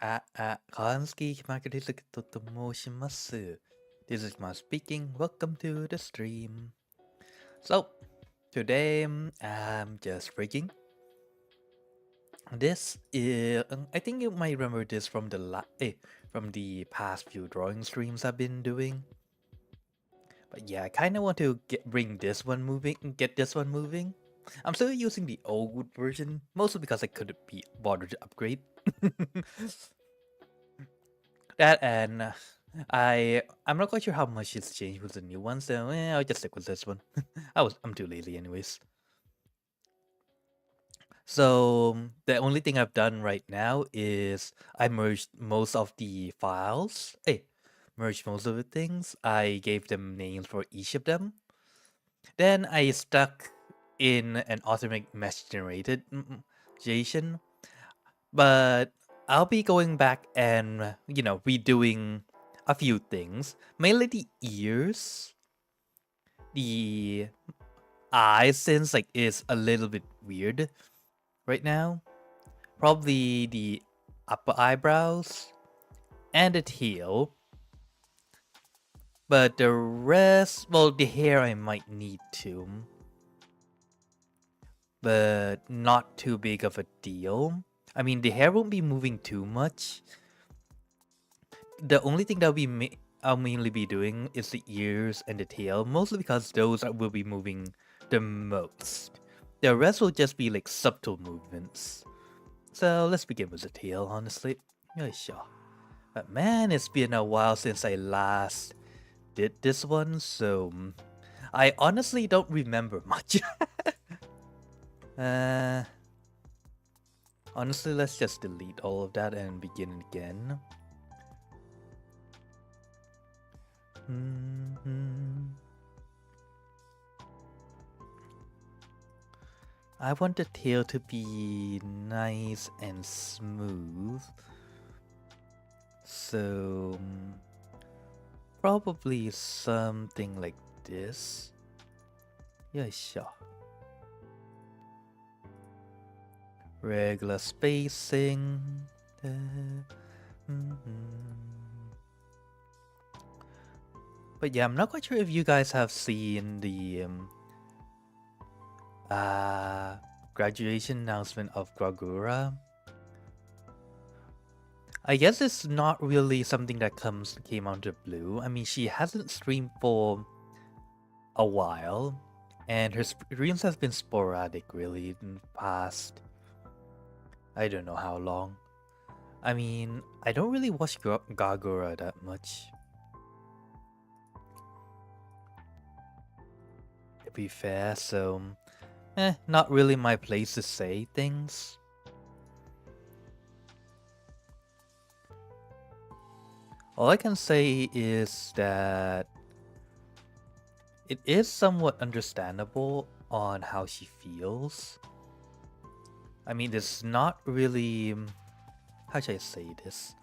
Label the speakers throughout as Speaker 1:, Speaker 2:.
Speaker 1: Kanski Kimagure Tsukito Moshimasu. This is Ma speaking. Welcome to the stream. So, today I'm just freaking. This is I think you might remember this from the past few drawing streams I've been doing. But yeah, I kind of want to bring this one moving, get this one moving. I'm still using the old version, mostly because I couldn't be bothered to upgrade. That and I'm not quite sure how much it's changed with the new one, so I'll just stick with this one. I'm too lazy anyways. So the only thing I've done right now is I merged most of the files. Merged most of the things. I gave them names for each of them. Then I stuck in an automatic mesh generated generation. But I'll be going back and redoing a few things. Mainly the ears. The eyes since is a little bit weird right now. Probably the upper eyebrows and the tail. But the rest, well, the hair I might need to. But not too big of a deal. I mean, the hair won't be moving too much. The only thing that I'll mainly be doing is the ears and the tail, mostly because those will be moving the most. The rest will just be like subtle movements. So let's begin with the tail, honestly. Yeah, sure. But man, it's been a while since I last did this one, so I honestly don't remember much. Honestly, let's just delete all of that and begin again. I want the tail to be nice and smooth. So probably something like this. Yeah, sure. Regular spacing. But yeah, I'm not quite sure if you guys have seen the graduation announcement of Gragura. I guess it's not really something that came out of the blue. I mean, she hasn't streamed for a while, and her streams have been sporadic really in the past. I don't know how long. I mean, I don't really watch Gagura that much. To be fair, so not really my place to say things. All I can say is that it is somewhat understandable on how she feels. I mean, it's not really... How should I say this?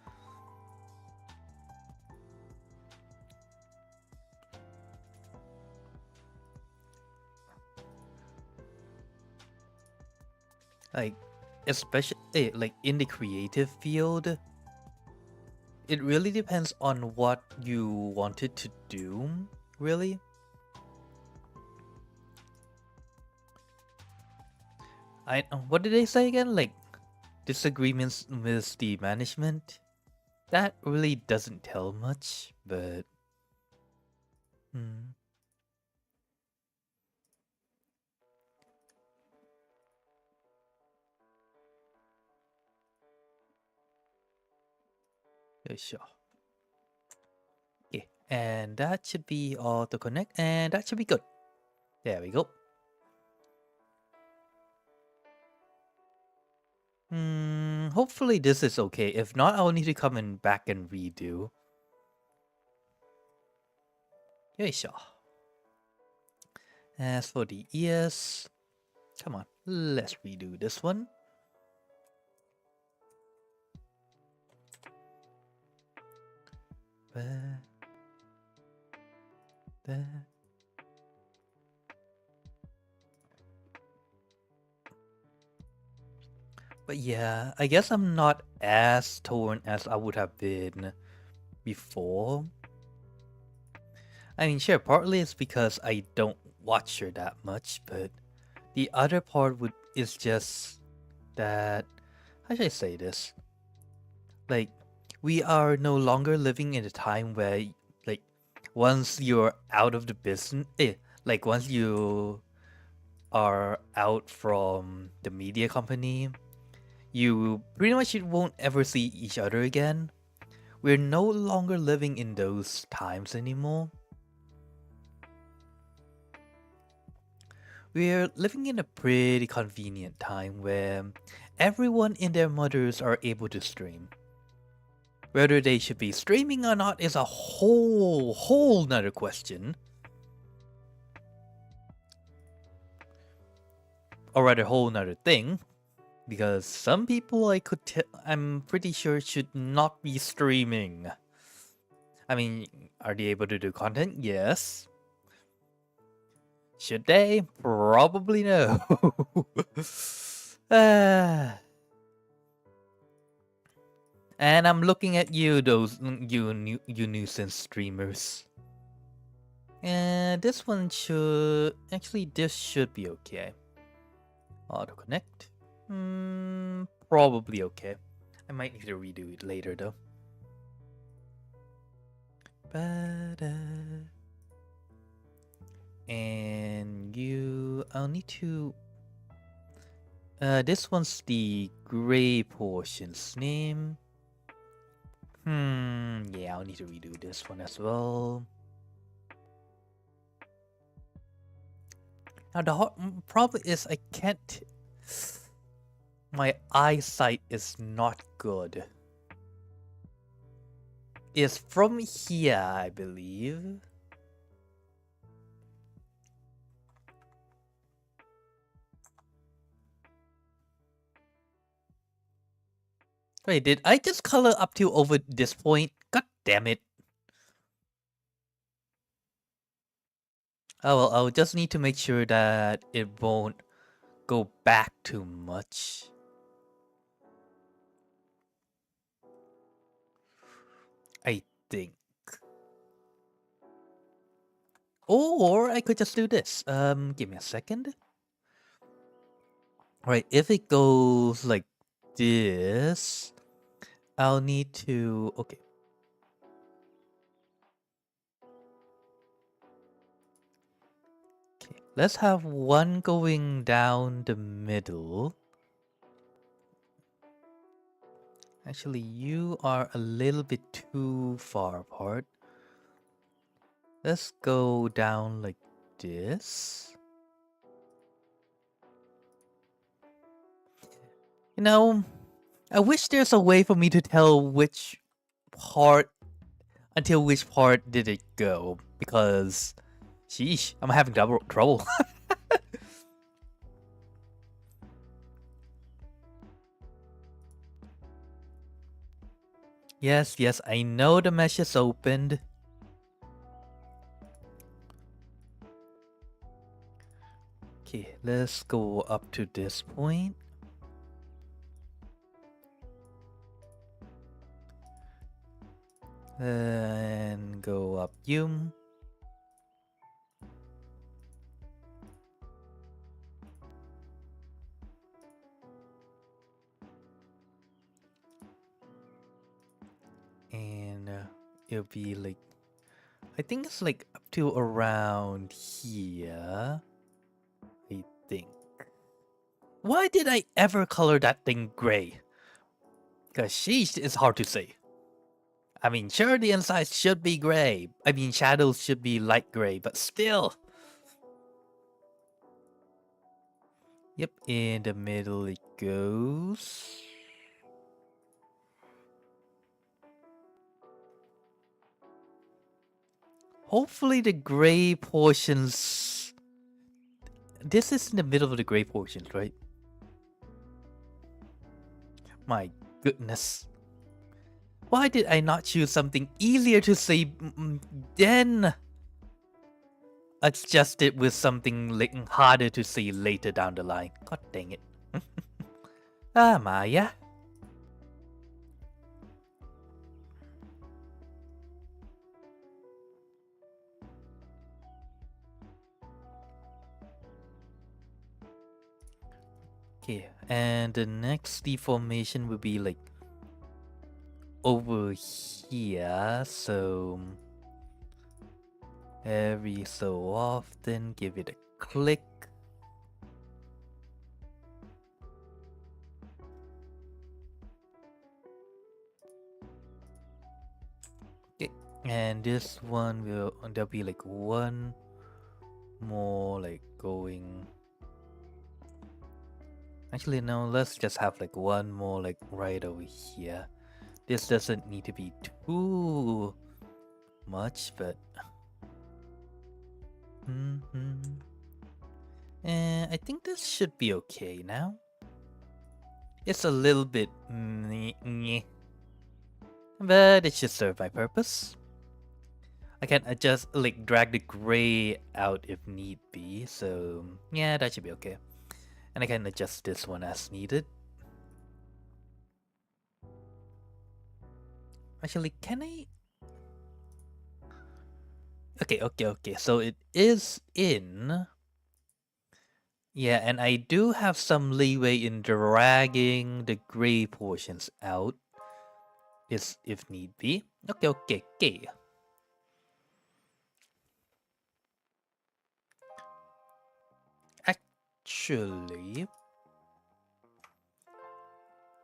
Speaker 1: Especially in the creative field, it really depends on what you wanted to do, really. What did they say again? Disagreements with the management? That really doesn't tell much, but... Yeah, sure. Okay, and that should be auto connect, and that should be good. There we go. Hopefully this is okay. If not, I'll need to come in back and redo. Yeah, sure. As for the ears, come on, let's redo this one. But yeah, I guess I'm not as torn as I would have been before. I mean, sure, partly it's because I don't watch her that much, but the other part is just that, how should I say this? Like, we are no longer living in a time where, like, once you're out of the business, like, once you are out from the media company, you pretty much won't ever see each other again. We're no longer living in those times anymore. We're living in a pretty convenient time where everyone and their mothers are able to stream. Whether they should be streaming or not is a whole nother question. Or rather, whole nother thing. Because some people I'm pretty sure should not be streaming. I mean, are they able to do content? Yes. Should they? Probably no. And I'm looking at you, you nuisance streamers. And this one should... Actually, this should be okay. Auto connect. Probably okay. I might need to redo it later though. And I'll need to... this one's the gray portion's name. Yeah, I'll need to redo this one as well. Now the problem is I can't... My eyesight is not good. It's from here, I believe. Wait, did I just color up to over this point? God damn it. Oh well, I'll just need to make sure that it won't go back too much. I think. Or I could just do this. Give me a second. Alright, if it goes like this, I'll need to... Okay. Okay, let's have one going down the middle. Actually, you are a little bit too far apart. Let's go down like this. You know, I wish there's a way for me to tell which part, until which part did it go, because, sheesh, I'm having trouble. Yes, I know the mesh is opened. Okay, let's go up to this point. And go up you. And it'll be like, I think it's like up to around here. I think. Why did I ever color that thing gray? Because sheesh, it's hard to say. I mean, sure, the inside should be gray. I mean, shadows should be light gray, but still. Yep, in the middle it goes. Hopefully the gray portions... This is in the middle of the gray portions, right? My goodness. Why did I not choose something easier to say then? Adjust it with something harder to say later down the line. God dang it. Ah, Maya. Okay, and the next deformation will be like over here, so every so often give it a click. Okay, and this one there'll be like one more like going. Actually, no, let's just have like one more like right over here. This doesn't need to be too much, but I think this should be okay now. It's a little bit but it should serve my purpose. I can adjust, like drag the gray out if need be, so yeah, that should be okay. And I can adjust this one as needed. Actually, can I? Okay, so it is in. Yeah, and I do have some leeway in dragging the gray portions out if need be. Okay. Actually,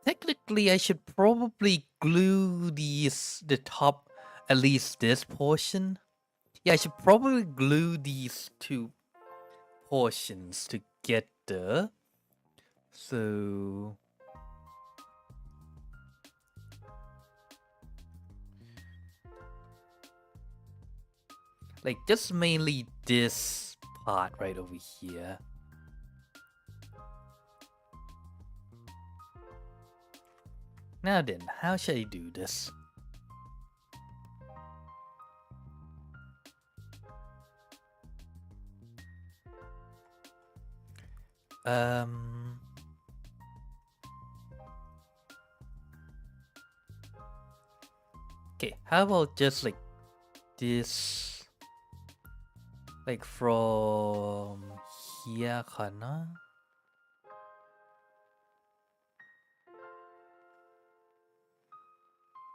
Speaker 1: technically I should probably glue the top, at least this portion. Yeah, I should probably glue these two portions together. So like just mainly this part right over here. Now then, how should I do this? Okay, how about just like this, like from here かな?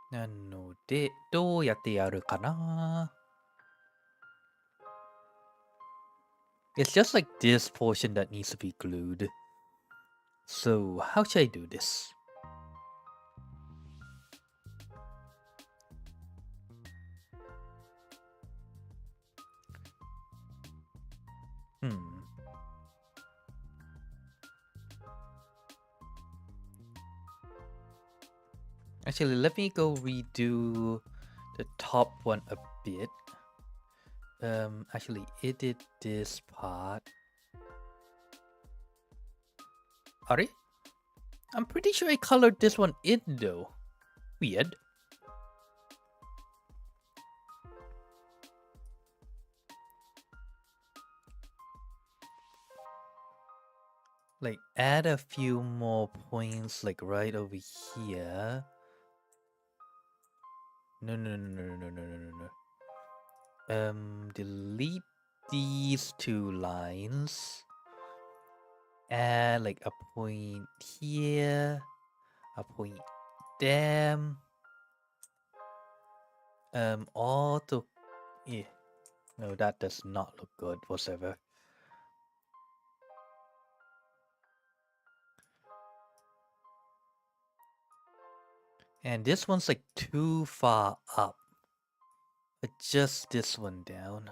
Speaker 1: Nanode, どうやってやるかな? It's just like this portion that needs to be glued. So how should I do this? Actually, let me go redo the top one a bit. Actually edit this part. Are you? I'm pretty sure I colored this one in though. Weird. Like add a few more points like right over here. No. Delete these two lines. Add like a point here, a point there. Auto. Yeah. No, that does not look good whatsoever. And this one's like too far up. Adjust this one down.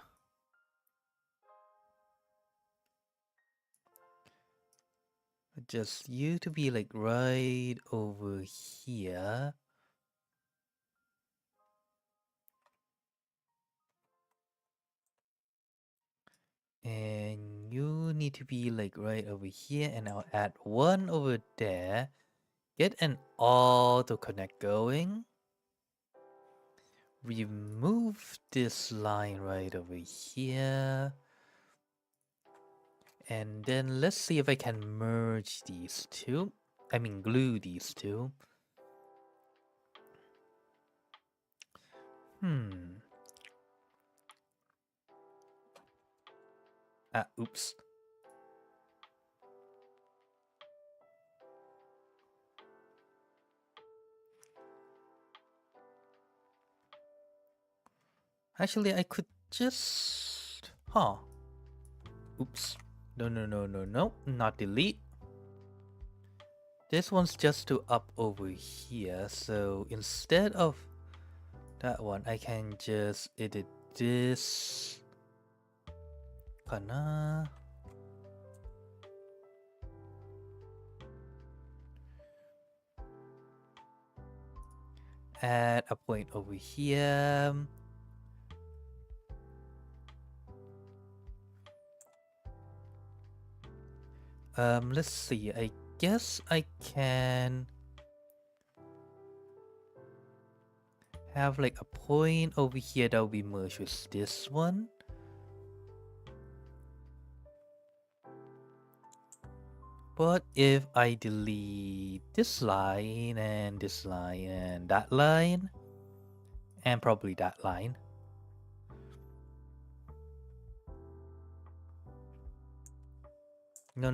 Speaker 1: Adjust you to be like right over here. And you need to be like right over here, and I'll add one over there. Get an auto connect going. Remove this line right over here. And then let's see if I can merge these two. I mean glue these two. Oops. Actually, I could just... Oops. No. Not delete. This one's just to up over here. So instead of that one, I can just edit this. Kana. Add a point over here. Let's see. I guess I can have like a point over here that will be merged with this one. But if I delete this line and this line and that line, and probably that line, nope,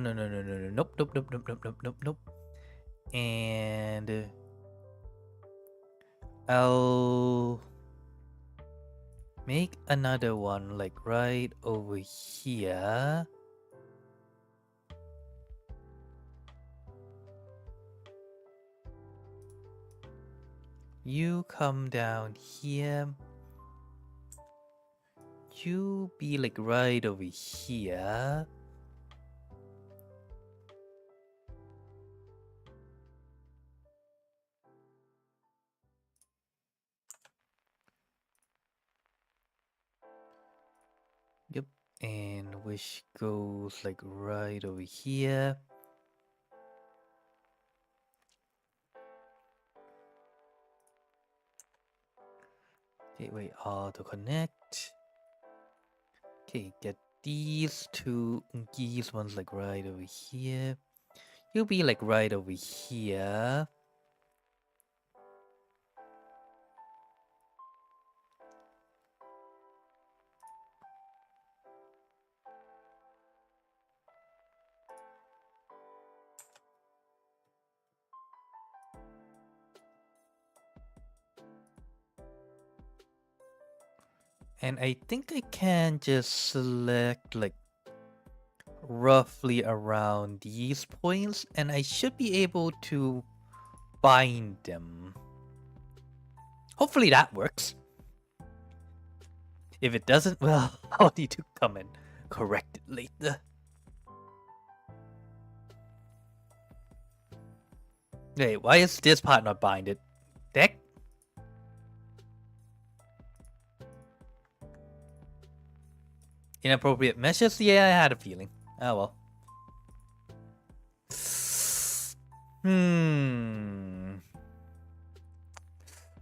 Speaker 1: and I'll make another one like right over here. You come down here. You be like right over here. Yep, and which goes like right over here. Gateway auto connect. Okay, get these two geese ones like right over here. You'll be like right over here. And I think I can just select like roughly around these points, and I should be able to bind them. Hopefully that works. If it doesn't, well, I'll need to come and correct it later. Wait, why is this part not binded? Deck? Inappropriate measures? Yeah, I had a feeling. Oh well.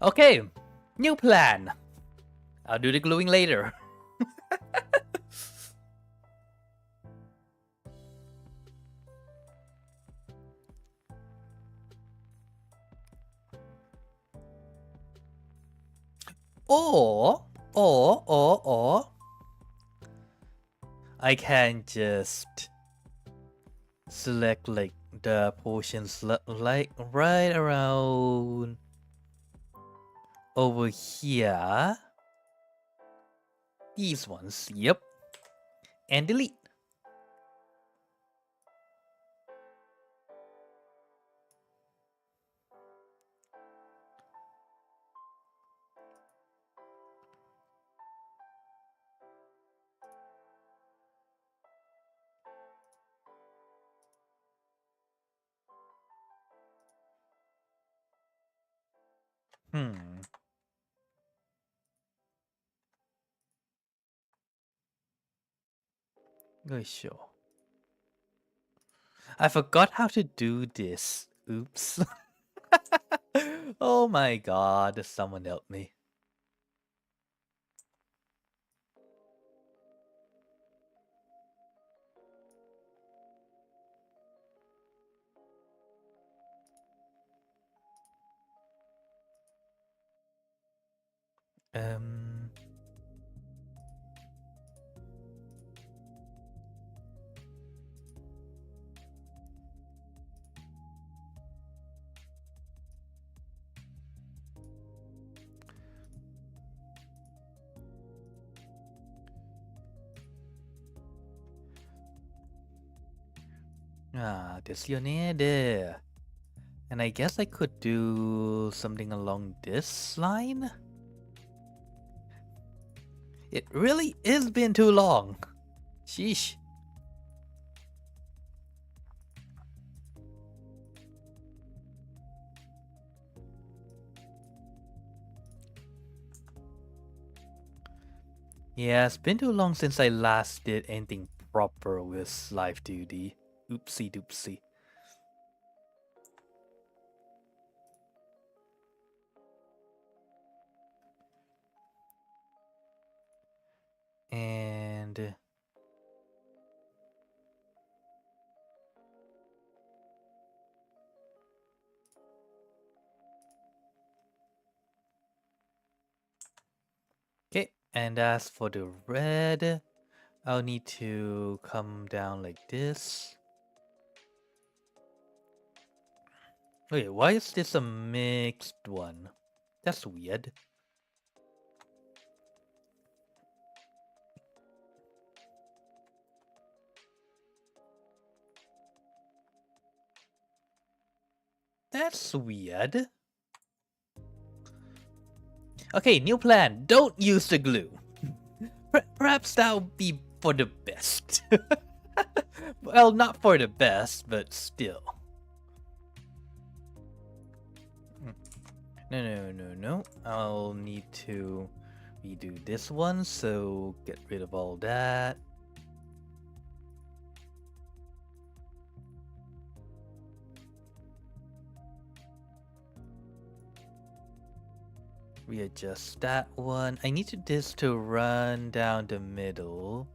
Speaker 1: Okay, new plan. I'll do the gluing later. Or I can just select like the portions like right around over here. These ones, yep. And delete. Sure. I forgot how to do this. Oops. Oh my god, someone help me. Um, this your name there. And I guess I could do something along this line. It really is been too long. Sheesh. Yeah, it's been too long since I last did anything proper with live duty. Oopsie doopsie. And okay, and as for the red, I'll need to come down like this. Wait, why is this a mixed one? That's weird. That's weird. Okay, new plan. Don't use the glue. Perhaps that'll be for the best. Well, not for the best, but still. No. I'll need to redo this one, so get rid of all that. Readjust that one. I need this to run down the middle.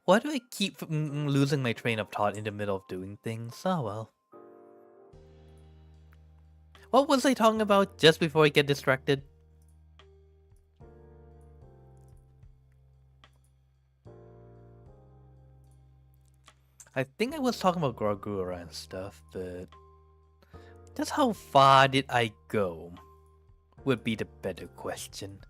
Speaker 1: Why do I keep losing my train of thought in the middle of doing things? Oh well. What was I talking about just before I get distracted? I think I was talking about Gorgura and stuff, but just how far did I go would be the better question.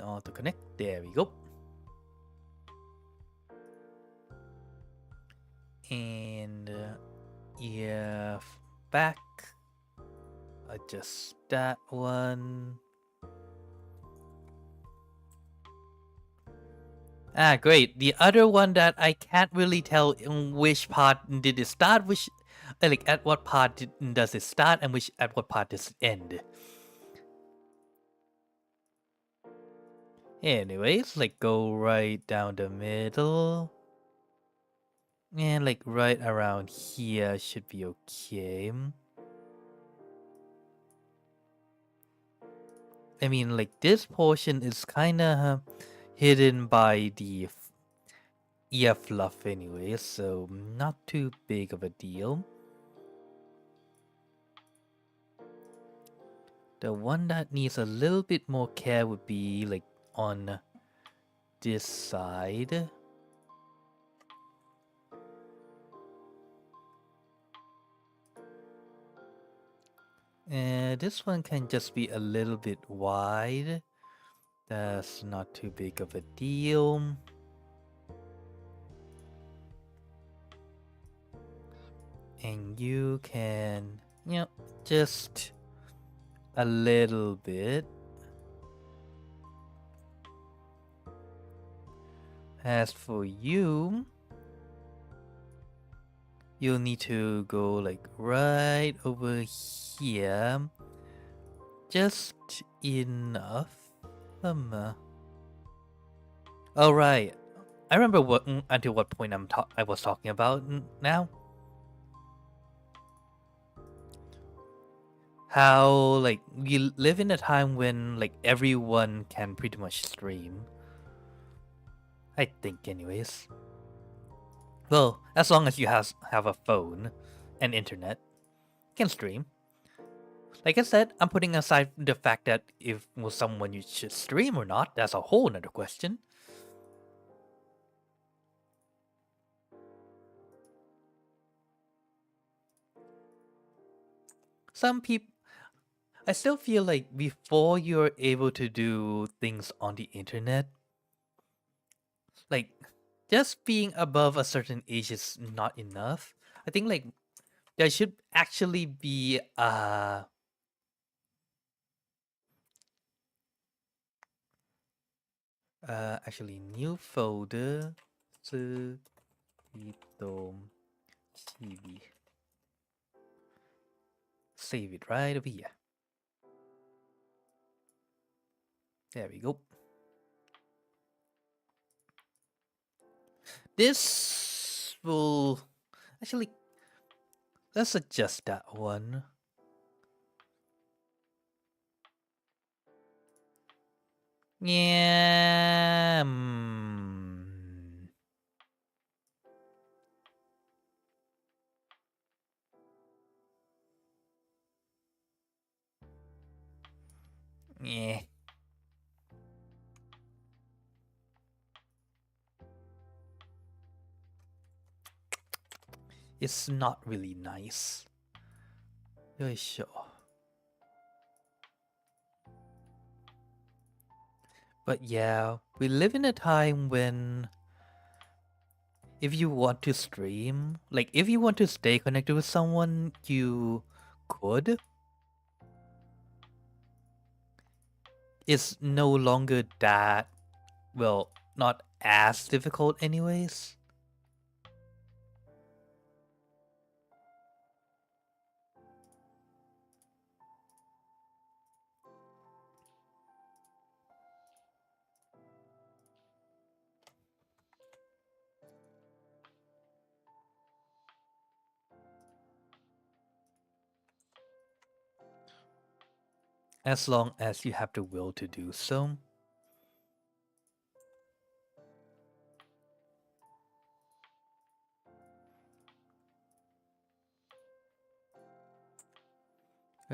Speaker 1: Auto connect, there we go. And EF back, adjust that one. Great. The other one that I can't really tell in which part did it start, which like at what part does it start and which at what part does it end. Anyways, like go right down the middle. And like right around here should be okay. I mean, like this portion is kinda hidden by the ear fluff anyway, so not too big of a deal. The one that needs a little bit more care would be like on this side. And this one can just be a little bit wide. That's not too big of a deal. and you can, just a little bit. As for you, you'll need to go like right over here. Just enough. Oh right. I remember until what point I was talking about now. How like we live in a time when like everyone can pretty much stream. I think anyways. Well, as long as you have a phone and internet, you can stream. Like I said, I'm putting aside the fact that if someone you should stream or not, that's a whole nother question. Some people, I still feel like before you're able to do things on the internet, like just being above a certain age is not enough. I think like there should actually be actually new folder Tsukito TV. Save it right over here. There we go. This will actually, let's adjust that one. Yeah. Yeah. It's not really nice. Sure. But yeah, we live in a time when if you want to stream, like if you want to stay connected with someone, you could. It's no longer that, well, not as difficult anyways. As long as you have the will to do so.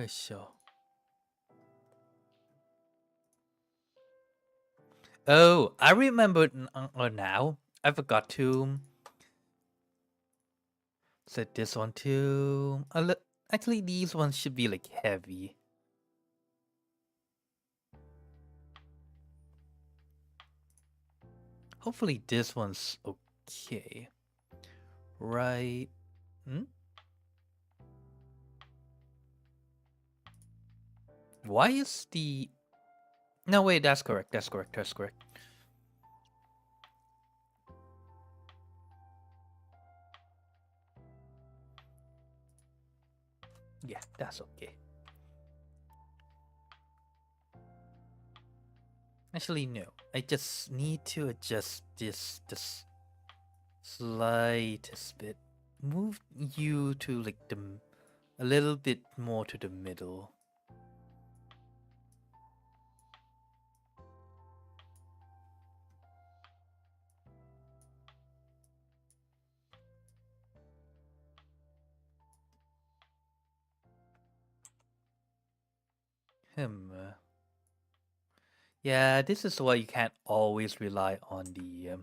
Speaker 1: Sure. Oh, I remember now. I forgot to set this one too. Actually, these ones should be like heavy. Hopefully this one's okay. Right. Why is the... No, wait, that's correct. That's correct. That's correct. Yeah, that's okay. Actually, no. I just need to adjust this slightest bit. Move you to like a little bit more to the middle. Yeah, this is why you can't always rely on the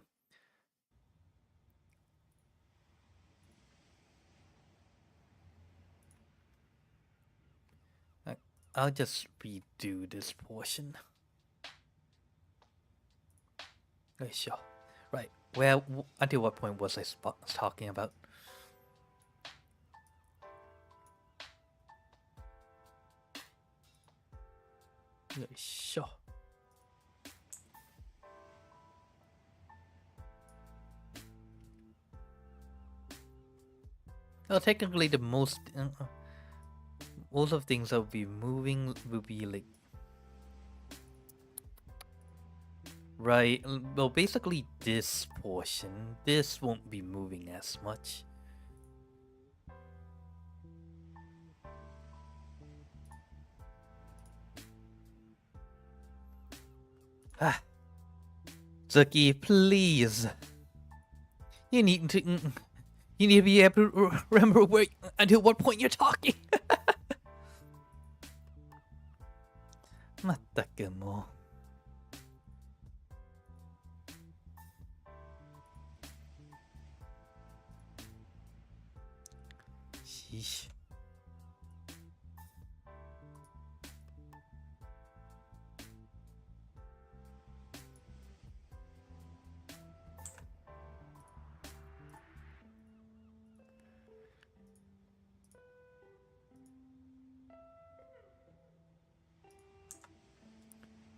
Speaker 1: I'll just redo this portion. Sure. Right. Well, until what point was I talking about? よいしょ。Well, technically, the most of things that will be moving will be like right. Well, basically, this portion, this won't be moving as much. Zuki, please. You need to be able to remember where until what point you're talking. まったくもう。しし。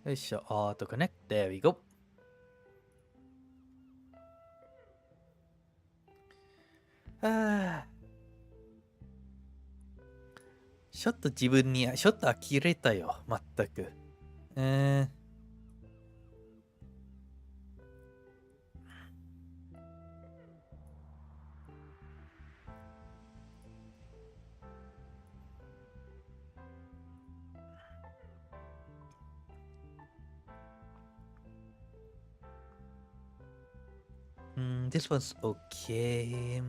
Speaker 1: よいしょ、auto connect. There we go. ちょっと自分にちょっと呆れたよ、まったく。This one's okay.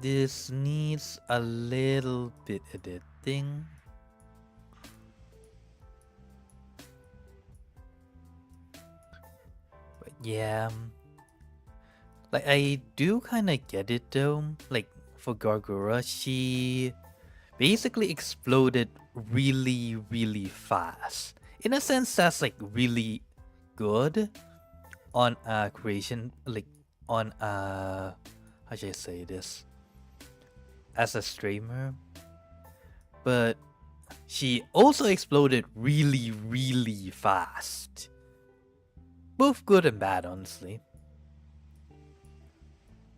Speaker 1: This needs a little bit editing. But yeah. Like, I do kind of get it though. Like, for Gargura, she basically exploded really, really fast. In a sense, that's like really good on a creation, like on a, how should I say this? As a streamer. But she also exploded really, really fast. Both good and bad, honestly.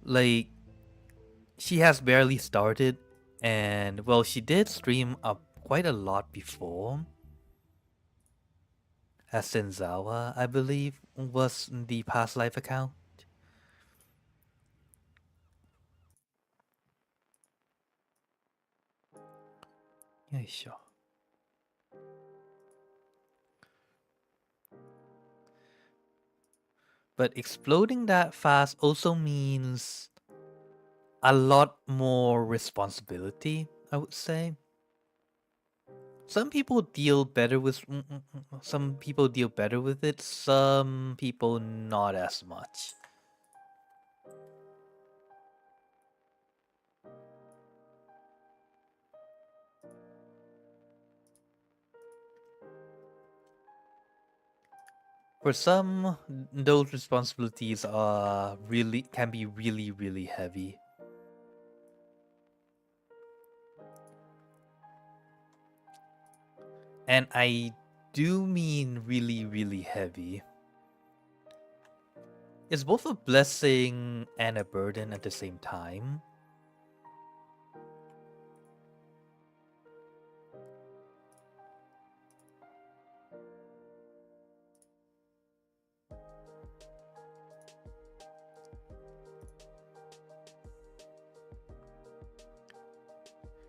Speaker 1: Like, she has barely started, and well, she did stream up quite a lot before. As Senzawa, I believe, was the past life account. Yoisho. But exploding that fast also means a lot more responsibility, I would say. Some people deal better with it, some people not as much. For some, those responsibilities can be really, really heavy. And I do mean really, really heavy. It's both a blessing and a burden at the same time.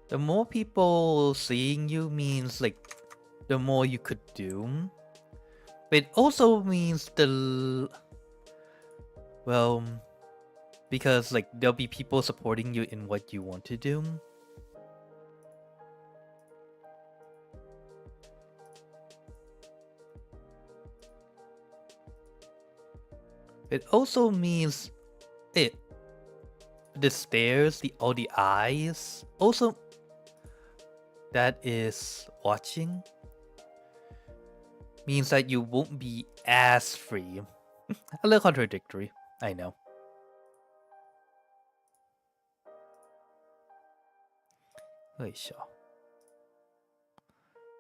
Speaker 1: The more people seeing you means like the more you could do. But it also means well, because like there'll be people supporting you in what you want to do. It also means the stares, all the eyes, also that is watching means that you won't be as free. A little contradictory, I know. Sure.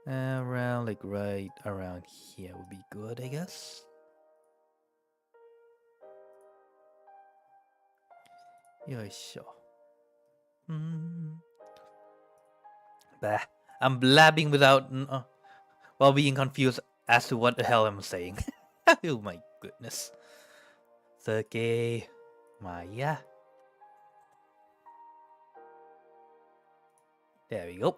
Speaker 1: Around, like, right around here would be good, I guess. Sure. Bah. I'm blabbing without, while being confused as to what the hell I'm saying. Oh my goodness. Sergey, Maya. There we go.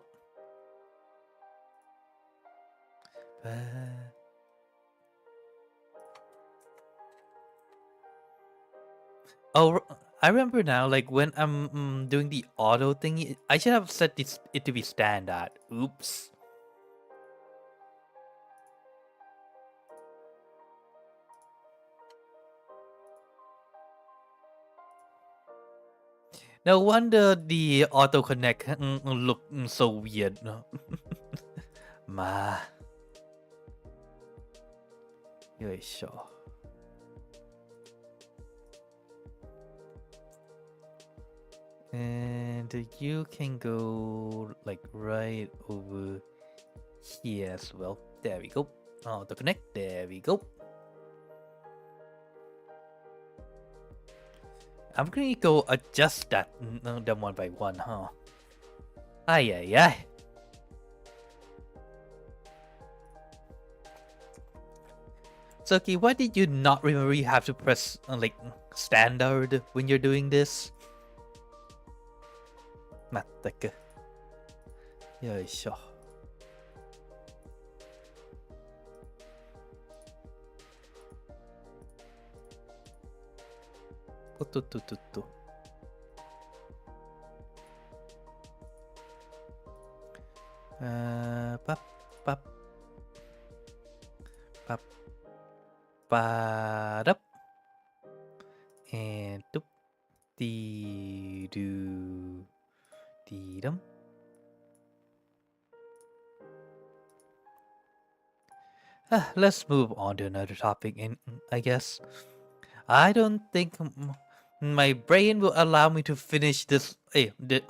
Speaker 1: Oh, I remember now, like when I'm doing the auto thing, I should have set it to be standard. Oops. No wonder the auto connect look so weird. No? Ma. Sure. And you can go like right over here as well. There we go. Auto connect. There we go. I'm gonna go adjust that them one by one, huh? Ay. So, okay, why did you not remember you have to press like standard when you're doing this? Mattaka. Sure. Pap. Ba-dup. And doop. Dee-doo. Dee-dum. Let's move on to another topic, I guess. I don't think my brain will allow me to finish this, the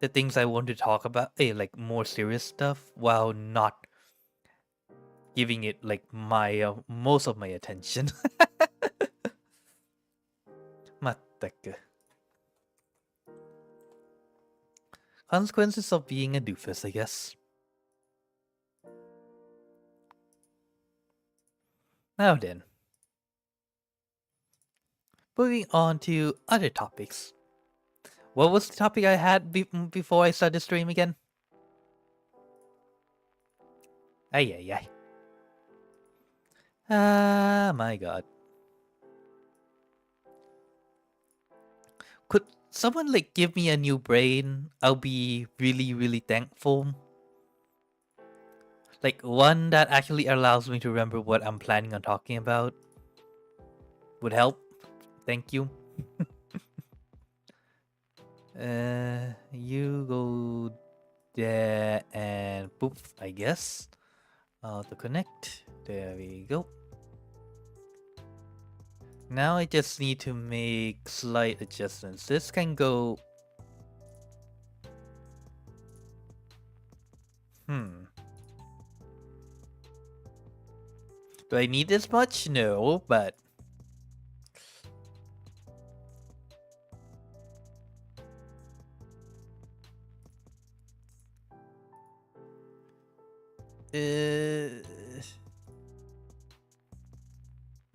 Speaker 1: things I want to talk about, like more serious stuff, while not giving it like my most of my attention. Mattaka. Consequences of being a doofus, I guess. Now then, moving on to other topics. What was the topic I had before I started the stream again? Ay. My god. Could someone like give me a new brain? I'll be really thankful. Like one that actually allows me to remember what I'm planning on talking about. Would help. Thank you. You go there and poof, I guess. To connect. There we go. Now I just need to make slight adjustments. This can go... Do I need this much? No, but...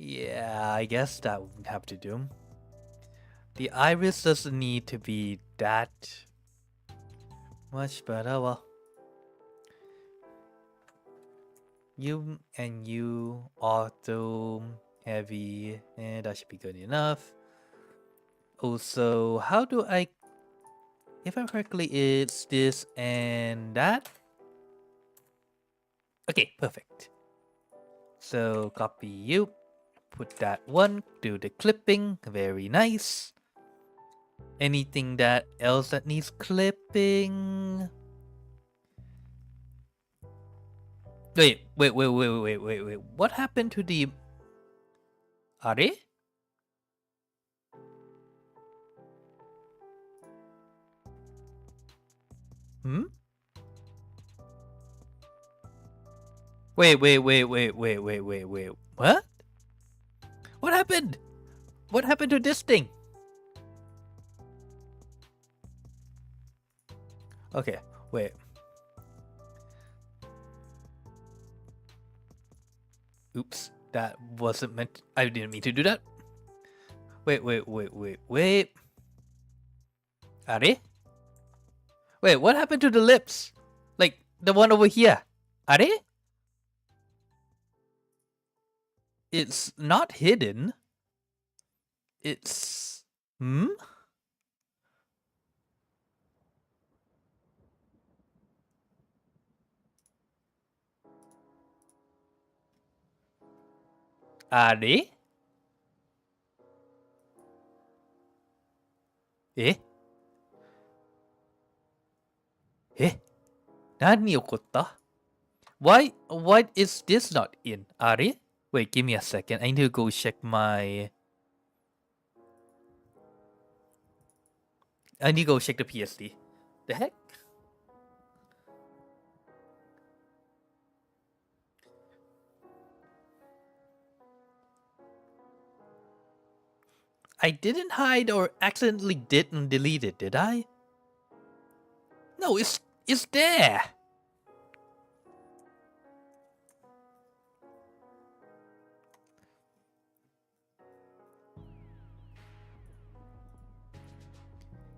Speaker 1: Yeah, I guess that would have to do. The iris doesn't need to be that much, but oh well. You and you auto heavy, and that should be good enough. Also, how do I... If I'm correctly, it's this and that. Okay, perfect. So copy you. Put that one, do the clipping, very nice. Anything that else that needs clipping? Wait. What happened to the... Are they? Wait. What? What happened? What happened to this thing? Okay, wait. Oops, that wasn't meant. I didn't mean to do that. Wait. Are they? Wait, what happened to the lips? Like the one over here. Are they? It's not hidden. It's... Are they? 何起こった? Why is this not in? Are they? Wait, give me a second. I need to go check my... I need to go check the PSD. The heck? I didn't hide or accidentally didn't delete it, did I? No, it's there.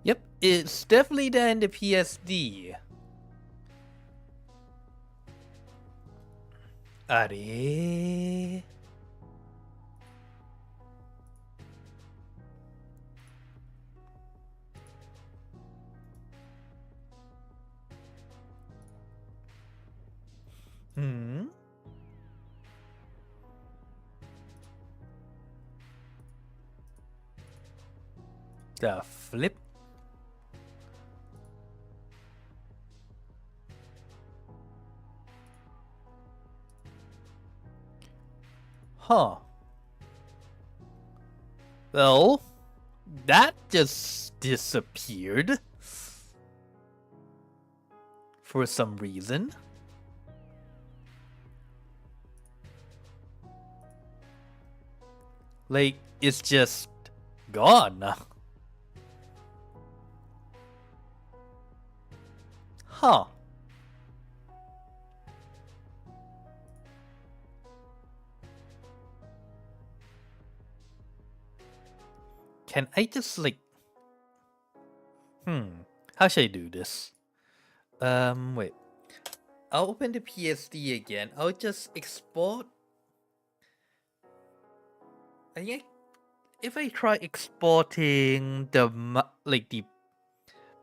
Speaker 1: Yep, it's definitely there in the PSD. Are they? The flip? Huh. Well, that just disappeared. For some reason. Like, it's just gone. Huh. Can I just like... How should I do this? Wait. I'll open the PSD again. I'll just export... I think if I try exporting the the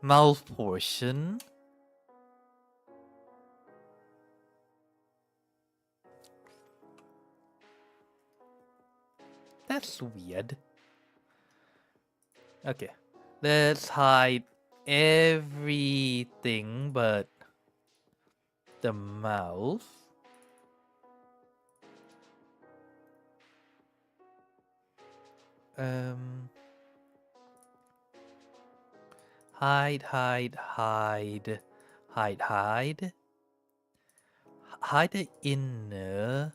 Speaker 1: mouth portion... That's weird. Okay, let's hide everything but the mouth. Hide. Hide the inner.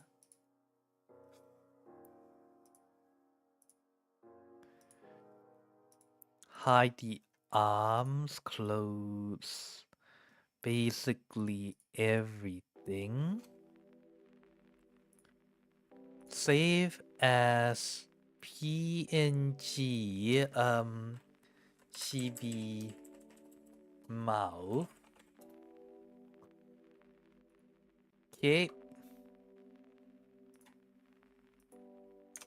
Speaker 1: Hide the arms, clothes, basically everything. Save as PNG, chibi mouth. Okay.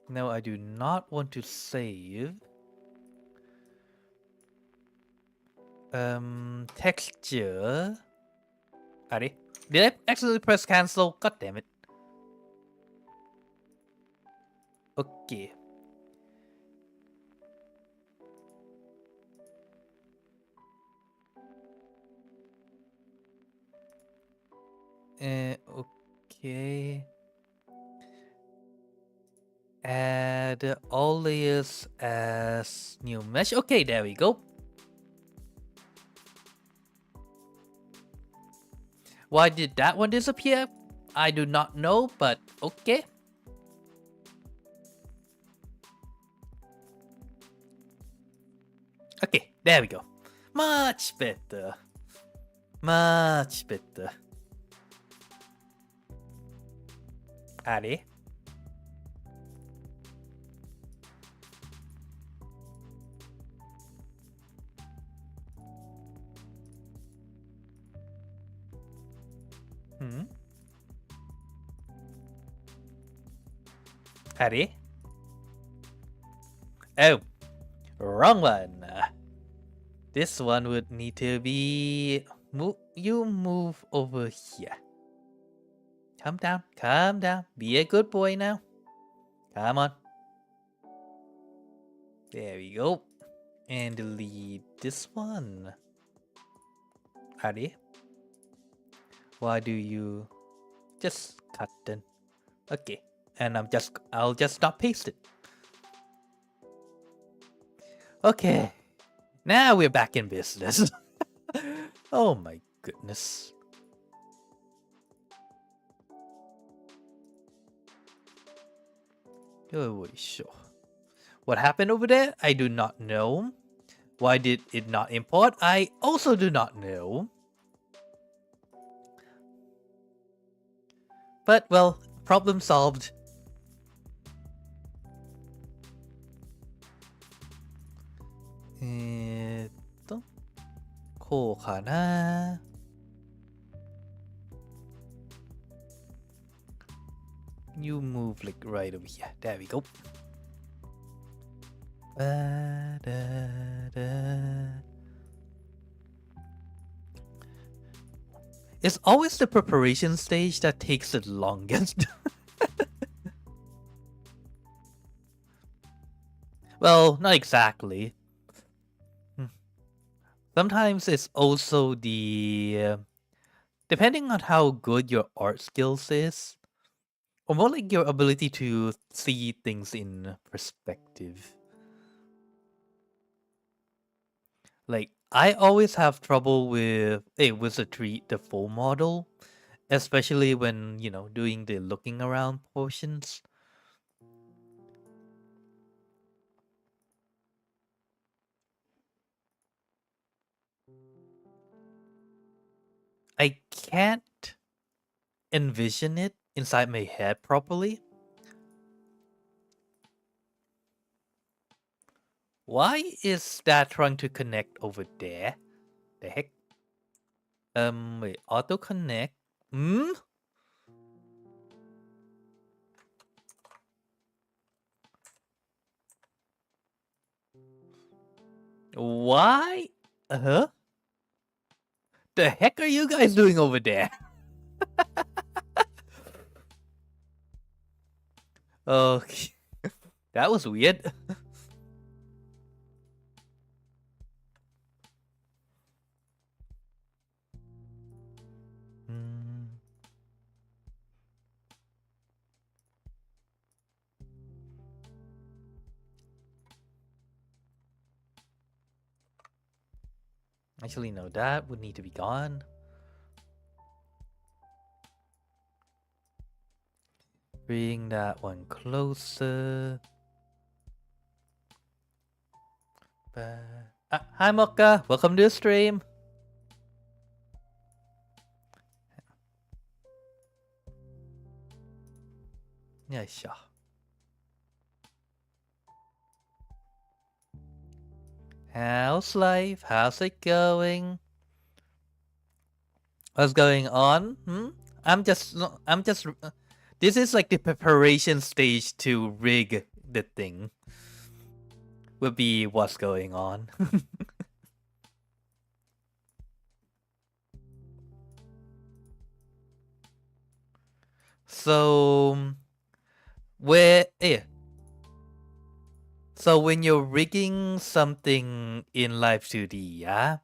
Speaker 1: No, I do not want to save. Texture. Did I accidentally press cancel? God damn it. Okay. Okay. Add all layers as new mesh. Okay, there we go. Why did that one disappear? I do not know, but okay. Okay, there we go. Much better. Much better. Addy? Addy? Oh, wrong one. This one would need to be... You move over here. Calm down, calm down. Be a good boy now. Come on. There we go. And delete this one. Addy? Why do you just cut then? Okay. And I'll just not paste it. Okay. Now we're back in business. Oh my goodness. Oh, sure. What happened over there? I do not know. Why did it not import? I also do not know. But, well, problem solved. You move like right over here. There we go. It's always the preparation stage that takes the longest. Well, not exactly. Sometimes it's also the... depending on how good your art skills is, or more like your ability to see things in perspective. Like, I always have trouble with the full model, especially when, you know, doing the looking around portions. I can't envision it inside my head properly. Why is that trying to connect over there? The heck? Wait, auto connect. Why? The heck are you guys doing over there? Okay. That was weird. Actually, no, that would need to be gone. Bring that one closer. Hi, Mokka. Welcome to the stream. Yeah, sure. How's life? How's it going? What's going on? I'm just. This is like the preparation stage to rig the thing. Will be what's going on. So so when you're rigging something in Live 2D, yeah?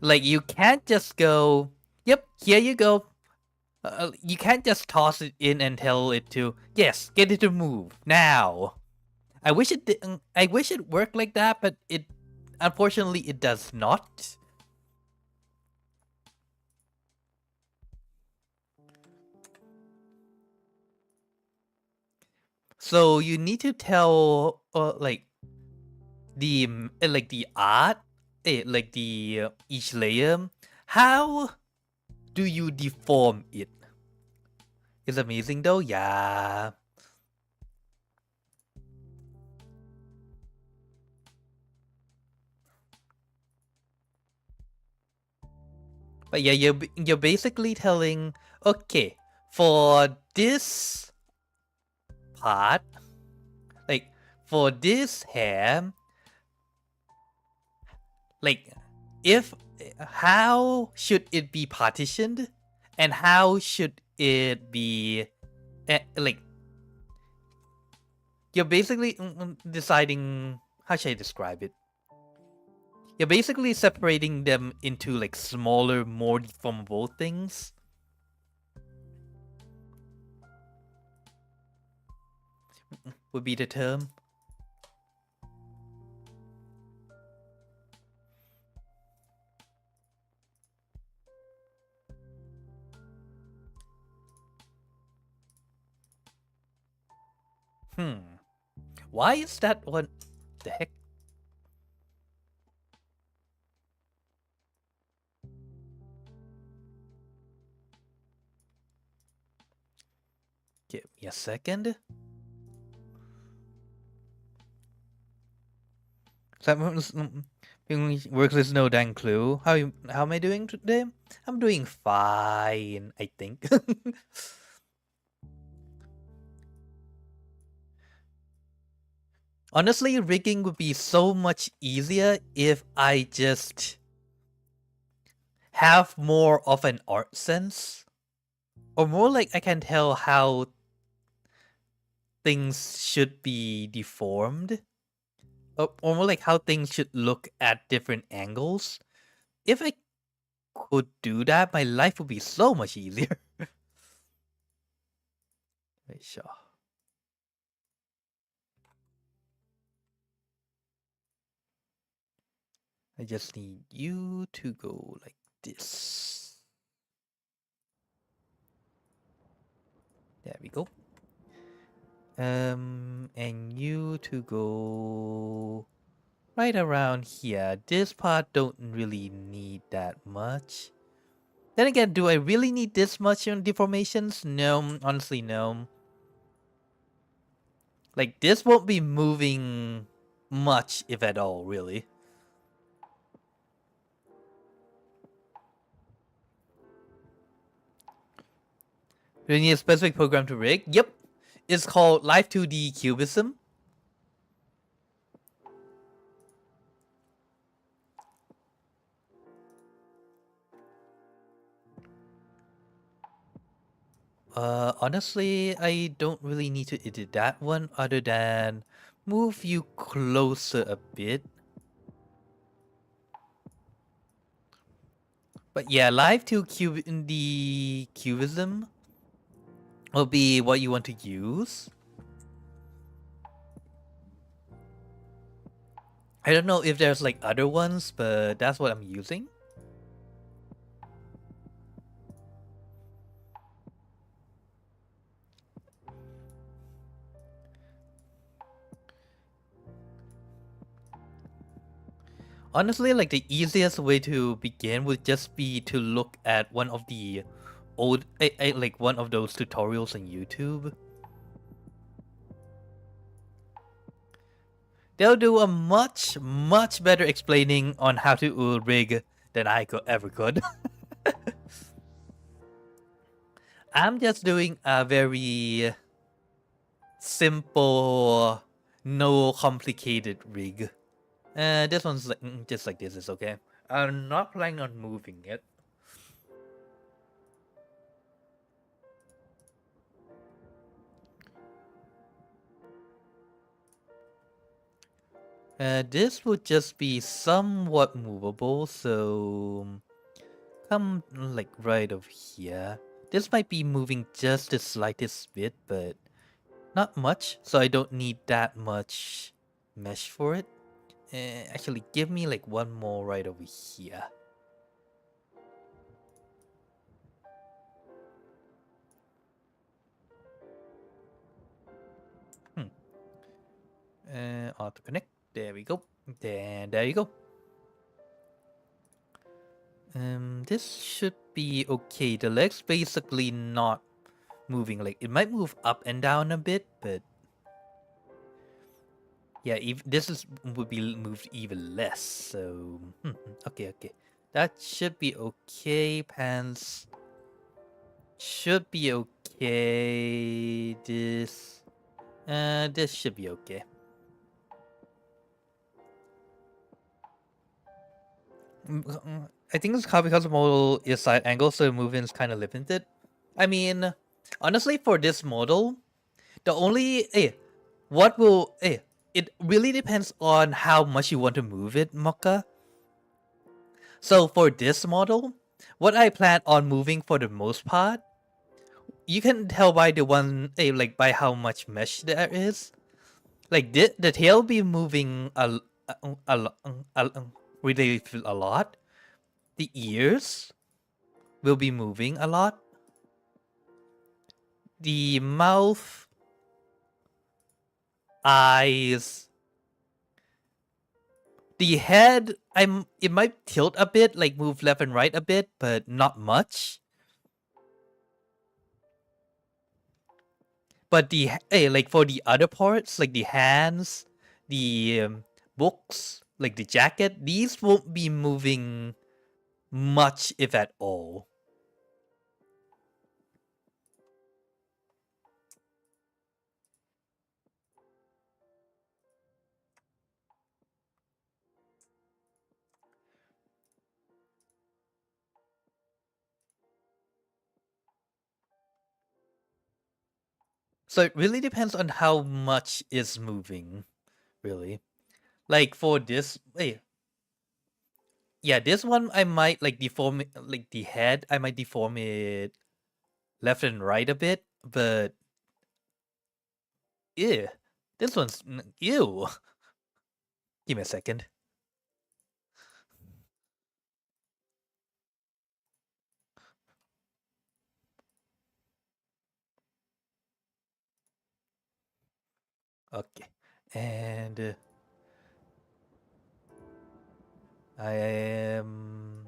Speaker 1: Like you can't just go, yep, here you go. You can't just toss it in and tell it to, yes, get it to move now. I wish it worked like that, but unfortunately it does not. So you need to tell like the art, like the each layer. How do you deform it? It's amazing though, yeah. But yeah, you're basically telling, okay, for this part, like for this hair, like if how should it be partitioned, and how should it be like you're basically deciding, how should I describe it? You're basically separating them into like smaller, more deformable things. Would be the term. Why is that one? The heck? Give me a second. Works with no dang clue. How am I doing today? I'm doing fine, I think. Honestly, rigging would be so much easier if I just have more of an art sense. Or more like I can tell how things should be deformed. Or more like how things should look at different angles. If I could do that, my life would be so much easier. Sure. I just need you to go like this. There we go. And you to go right around here. This part don't really need that much. Then again, do I really need this much on deformations? No, honestly, no. Like, this won't be moving much, if at all, really. Do you need a specific program to rig? Yep. It's called Live 2D Cubism. Honestly, I don't really need to edit that one other than move you closer a bit. But yeah, live to the cubism will be what you want to use. I don't know if there's like other ones, but that's what I'm using. Honestly, like the easiest way to begin would just be to look at one of the old, like one of those tutorials on YouTube. They'll do a much better explaining on how to rig than I ever could. I'm just doing a very simple, no complicated rig. This one's like, just like this is okay. I'm not planning on moving it. This would just be somewhat movable, so come like right over here. This might be moving just the slightest bit, but not much, so I don't need that much mesh for it. Actually, give me like one more right over here. auto connect. There we go. Then there you go. This should be okay. The leg's basically not moving. Like it might move up and down a bit, but yeah, this would be moved even less. So okay, that should be okay. Pants should be okay. This should be okay. I think it's because the model is side angle, so the movement is kind of limited. I mean, honestly, for this model, the only it really depends on how much you want to move it, Mocha. So for this model, what I plan on moving for the most part, you can tell by the one like by how much mesh there is. Like the tail be moving really a lot. The ears will be moving a lot. The mouth, eyes, the head, it might tilt a bit, like move left and right a bit, but not much. But the like for the other parts, like the hands, the books, like the jacket, these won't be moving much, if at all. So it really depends on how much is moving, really. Like for this, yeah, this one I might like deform it, like the head, I might deform it left and right a bit, but ew, this one's ew. Give me a second. Okay, and I am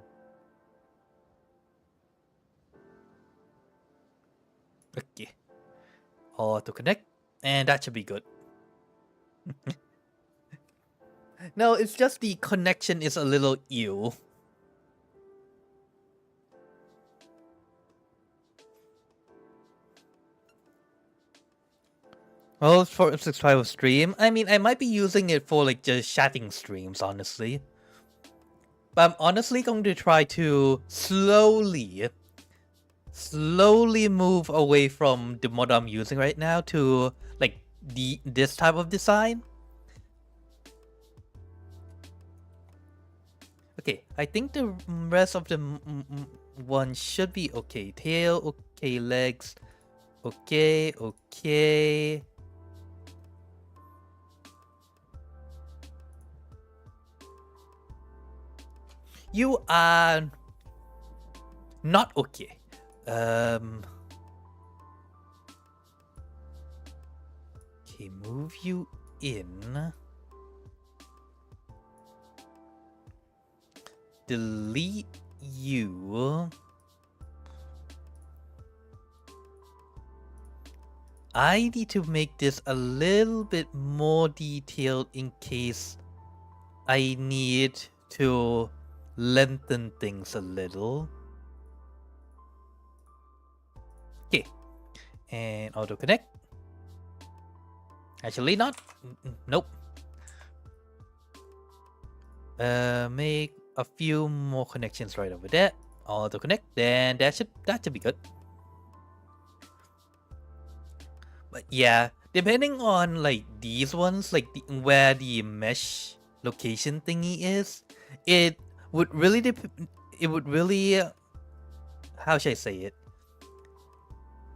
Speaker 1: okay. Auto connect, and that should be good. No, it's just the connection is a little ew. Well, for subscriber stream, I mean, I might be using it for like just chatting streams, honestly. But I'm honestly going to try to slowly move away from the model I'm using right now to like this type of design. Okay, I think the rest of the one should be okay. Tail, okay, legs, okay. You are not okay. Okay, move you in. Delete you. I need to make this a little bit more detailed in case I need to lengthen things a little. Okay, and auto connect. Actually not. Nope. Make a few more connections right over there. Auto connect. Then that should be good. But yeah, depending on like these ones, like where the mesh location thingy is, it would really how should I say it?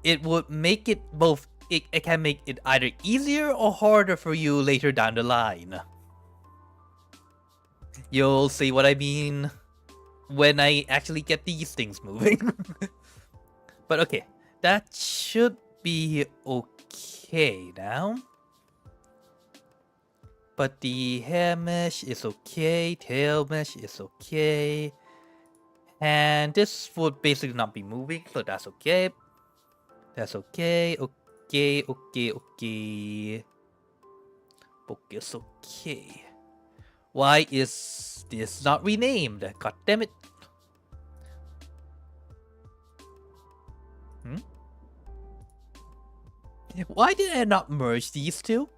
Speaker 1: It would make it both. It can make it either easier or harder for you later down the line. You'll see what I mean when I actually get these things moving. But okay, that should be okay now. But the hair mesh is okay, tail mesh is okay. And this would basically not be moving, so that's okay. That's okay, okay. Focus, okay. Why is this not renamed? God damn it. Why did I not merge these two?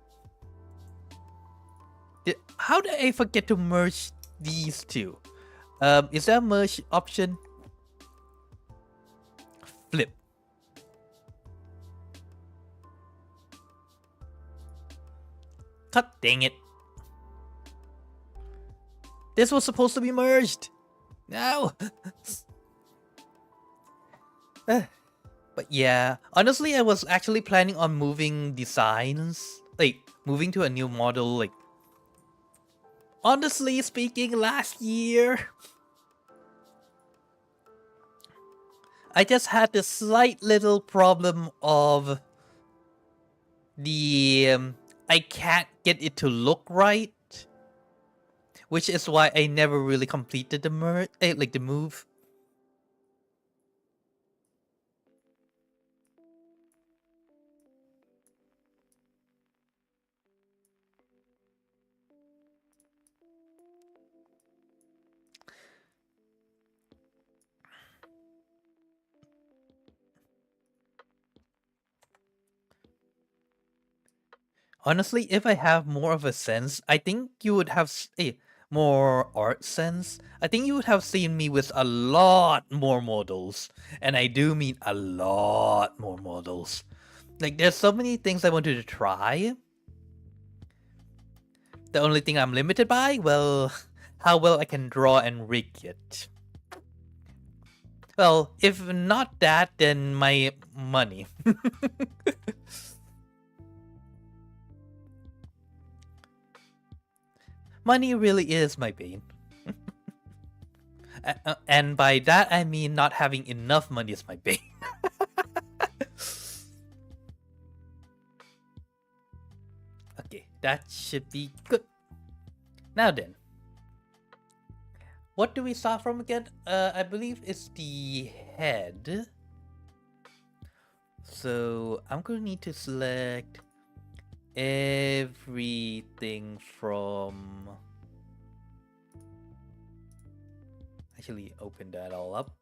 Speaker 1: How did I forget to merge these two? Is there a merge option? Flip. God dang it. This was supposed to be merged. No. But yeah, honestly, I was actually planning on moving designs, like moving to a new model, like honestly speaking, last year. I just had this slight little problem of the I can't get it to look right, which is why I never really completed the move. Honestly, if I have more of a sense, I think you would have more art sense. I think you would have seen me with a lot more models. And I do mean a lot more models. Like, there's so many things I wanted to try. The only thing I'm limited by, well, how well I can draw and rig it. Well, if not that, then my money. Money really is my bane. And by that, I mean not having enough money is my bane. Okay, that should be good. Now then. What do we start from again? I believe it's the head. So I'm going to need to select everything from... Actually, open that all up.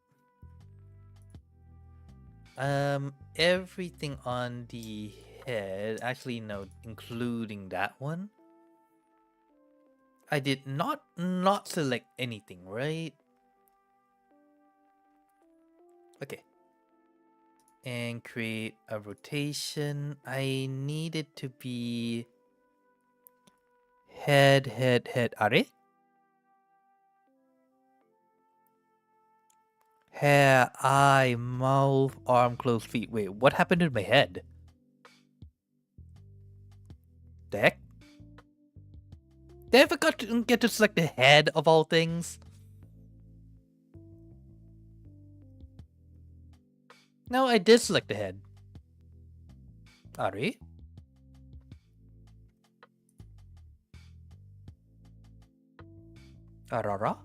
Speaker 1: Everything on the head. Actually, no, including that one. I did not select anything, right? Okay. And create a rotation. I need it to be head. Are hair, eye, mouth, arm, clothes, feet. Wait, what happened to my head? The heck? Did I forgot to get to select the head of all things? No, I did select the head. Ari? Arara?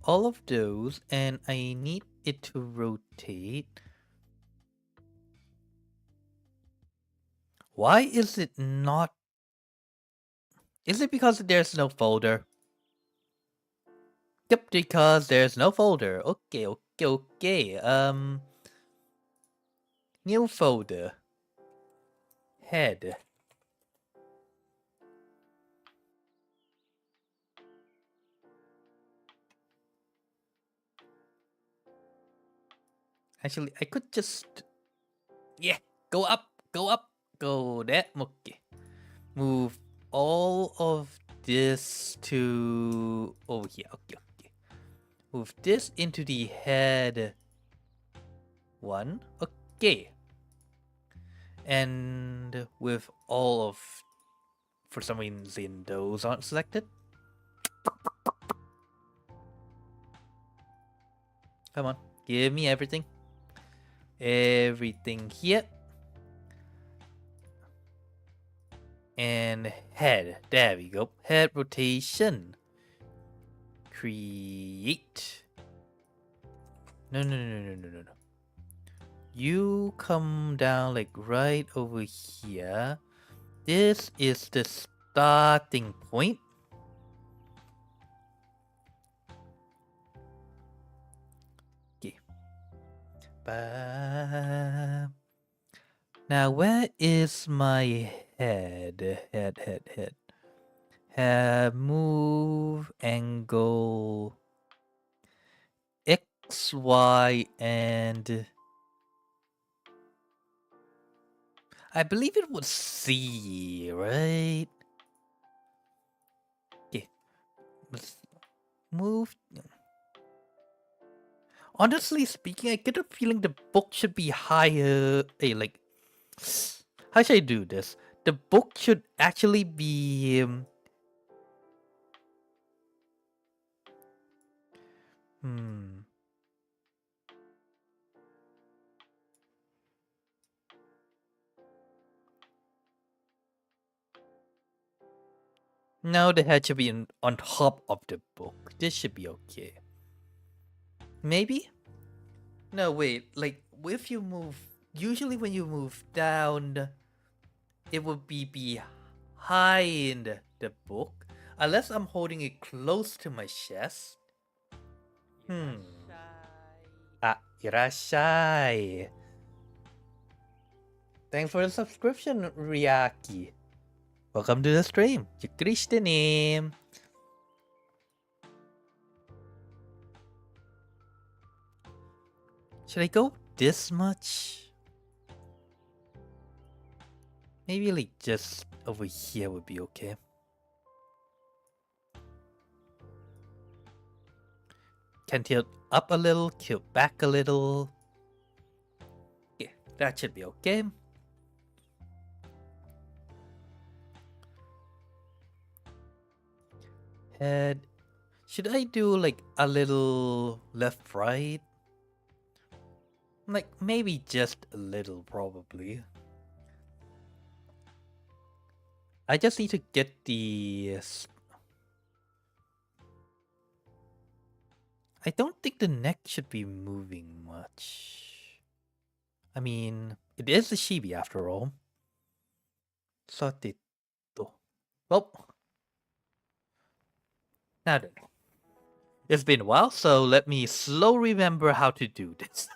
Speaker 1: All of those, and I need it to rotate. Why is it not? Is it because there's no folder? Yep, because there's no folder. Okay. New folder. Head. Actually, I could just... Yeah, go up. Go there. Okay. Move all of this to over here. Okay. Move this into the head one. Okay. And with all of... For some reason, those aren't selected. Come on. Give me everything. Everything here. and head. There we go. Head rotation. Create. No. You come down like right over here. This is the starting point. Okay. Now where is my head? Head. Move angle X, Y, and I believe it was C, right? Okay. Let's move. Honestly speaking, I get a feeling the book should be higher. Hey, like, how should I do this? The book should actually be. No, the head should be on top of the book. This should be okay. Maybe? No, wait. Like, if you move... Usually when you move down, it would be behind the book. Unless I'm holding it close to my chest. Irashai. Thanks for the subscription, Ryaki. Welcome to the stream. Yukrishite name. Should I go this much? Maybe like just over here would be okay. Can tilt up a little, tilt back a little. Yeah, that should be okay. Head. Should I do like a little left, right? Like maybe just a little, probably. I just need to get the... I don't think the neck should be moving much. I mean, it is a chibi after all. Satito. Well, now then. It's been a while, so let me slow remember how to do this.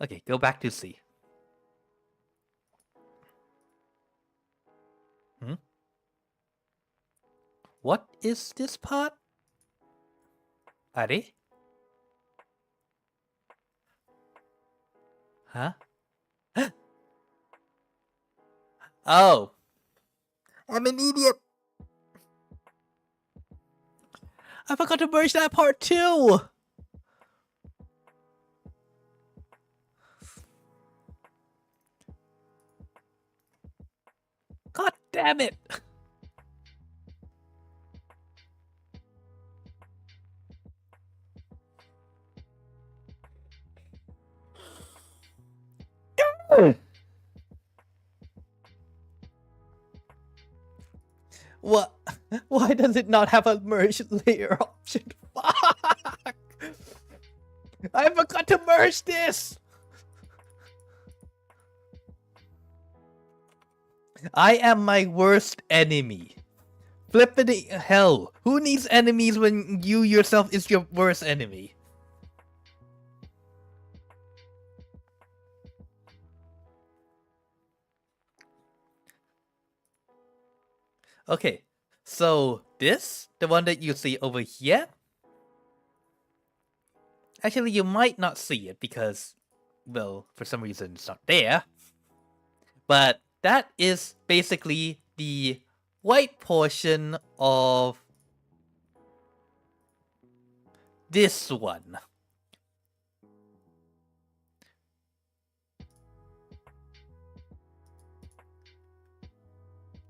Speaker 1: Okay, go back to C. What is this part? Are? Huh? Oh. I'm an idiot. I forgot to merge that part too. God damn it. What? Why does it not have a merge layer option? Fuck! I forgot to merge this! I am my worst enemy. Flippity hell. Who needs enemies when you yourself is your worst enemy? Okay, so this, the one that you see over here, actually you might not see it because, well, for some reason it's not there. But that is basically the white portion of this one.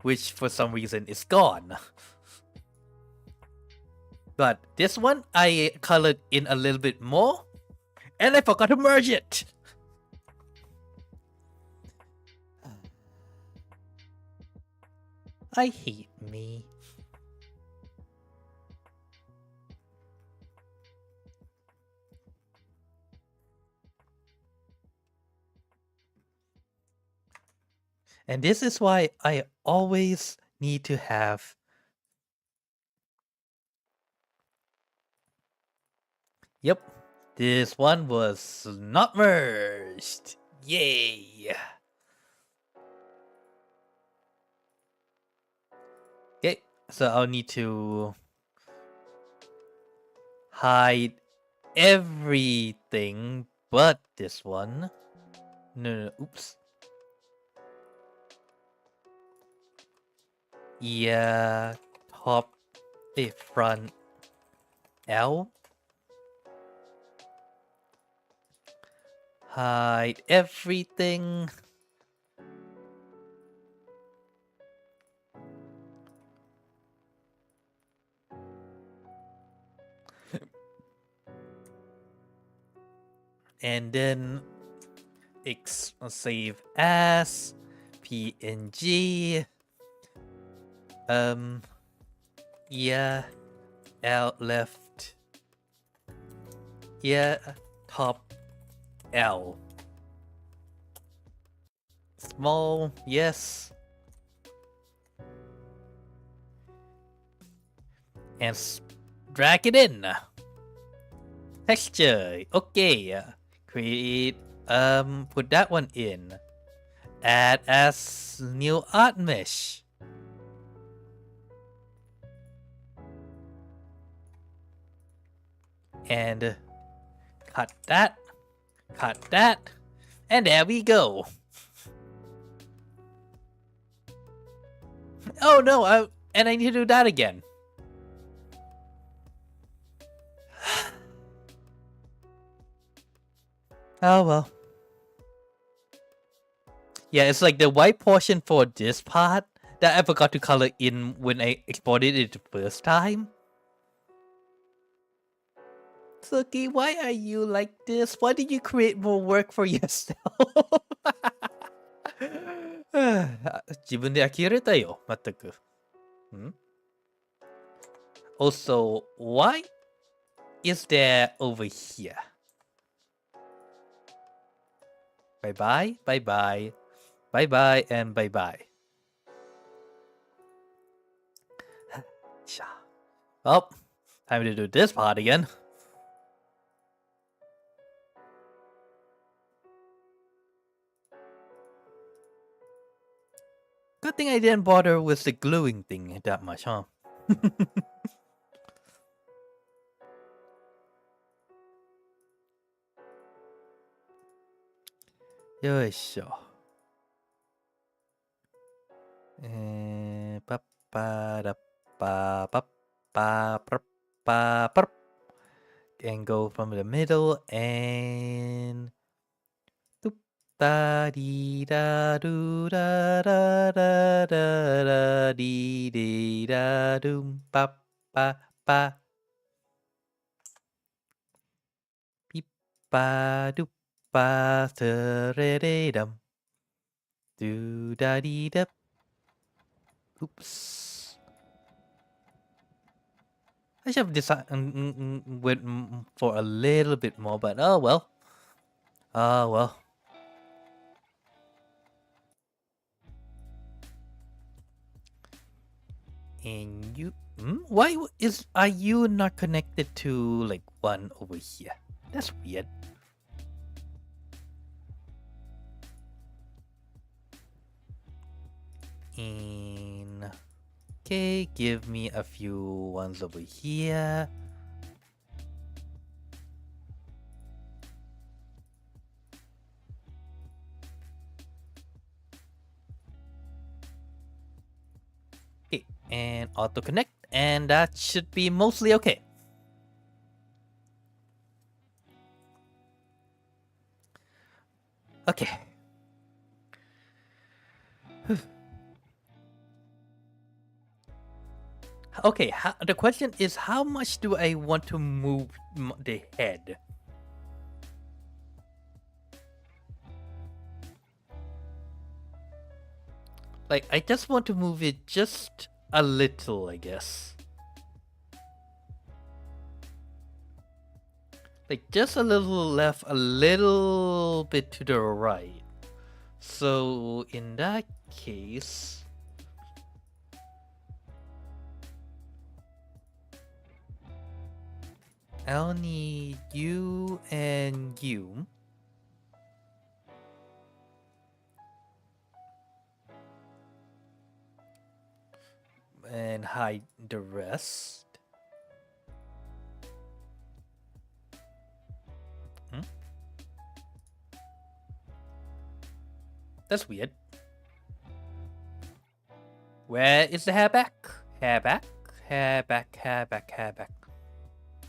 Speaker 1: Which for some reason is gone. But this one I colored in a little bit more, and I forgot to merge it. I hate me. And this is why I always need to have Yep, this one was not merged. Yay! Okay, so I'll need to hide everything but this one. No, oops. Yeah, top, front L. Hide everything. And then save as PNG. Yeah, L left. Yeah, top L. Small, yes. And drag it in. Texture, okay. Create, put that one in. Add as new art mesh. And cut that, and there we go. Oh no, I need to do that again. Oh well. Yeah, it's like the white portion for this part that I forgot to color in when I exported it the first time. Suki, why are you like this? Why did you create more work for yourself? 自分で呆れたよ、まったく。Also, why is there over here? Bye bye, bye bye, bye bye, and bye bye. Well, time to do this part again. Good thing I didn't bother with the gluing thing that much, huh? Yoisho. And go from the middle and da dee da do da da da da da dee dee da doom ba ba ba beep ba doop ba re de dum do da dee da. Oops. I should have decided went for a little bit more, but oh well. Oh well. And you, why are you not connected to like one over here? That's weird. And okay, give me a few ones over here. Okay, and auto connect, and that should be mostly okay. Okay. Okay, the question is, how much do I want to move the head? Like, I just want to move it just a little, I guess. Like, just a little left, a little bit to the right. So, in that case, I'll need you and you. And hide the rest. That's weird. Where is the hair back? Hair back? Hair back, hair back, hair back.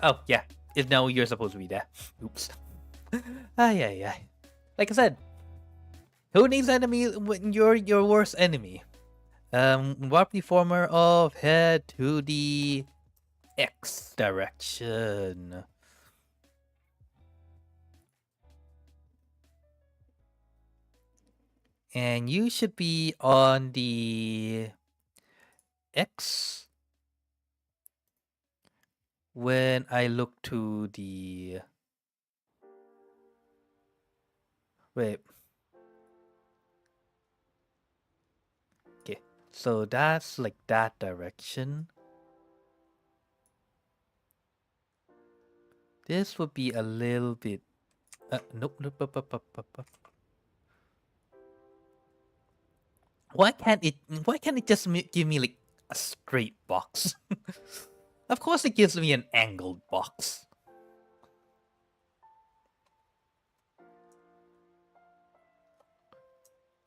Speaker 1: Oh, yeah. It's now you're supposed to be there. Oops. Ay. Like I said, who needs enemy when you're your worst enemy? Warp the former of head to the X direction. And you should be on the X when I look to the... Wait. Okay, so that's like that direction. This would be a little bit... nope. Why can't it just give me like a straight box? Of course it gives me an angled box.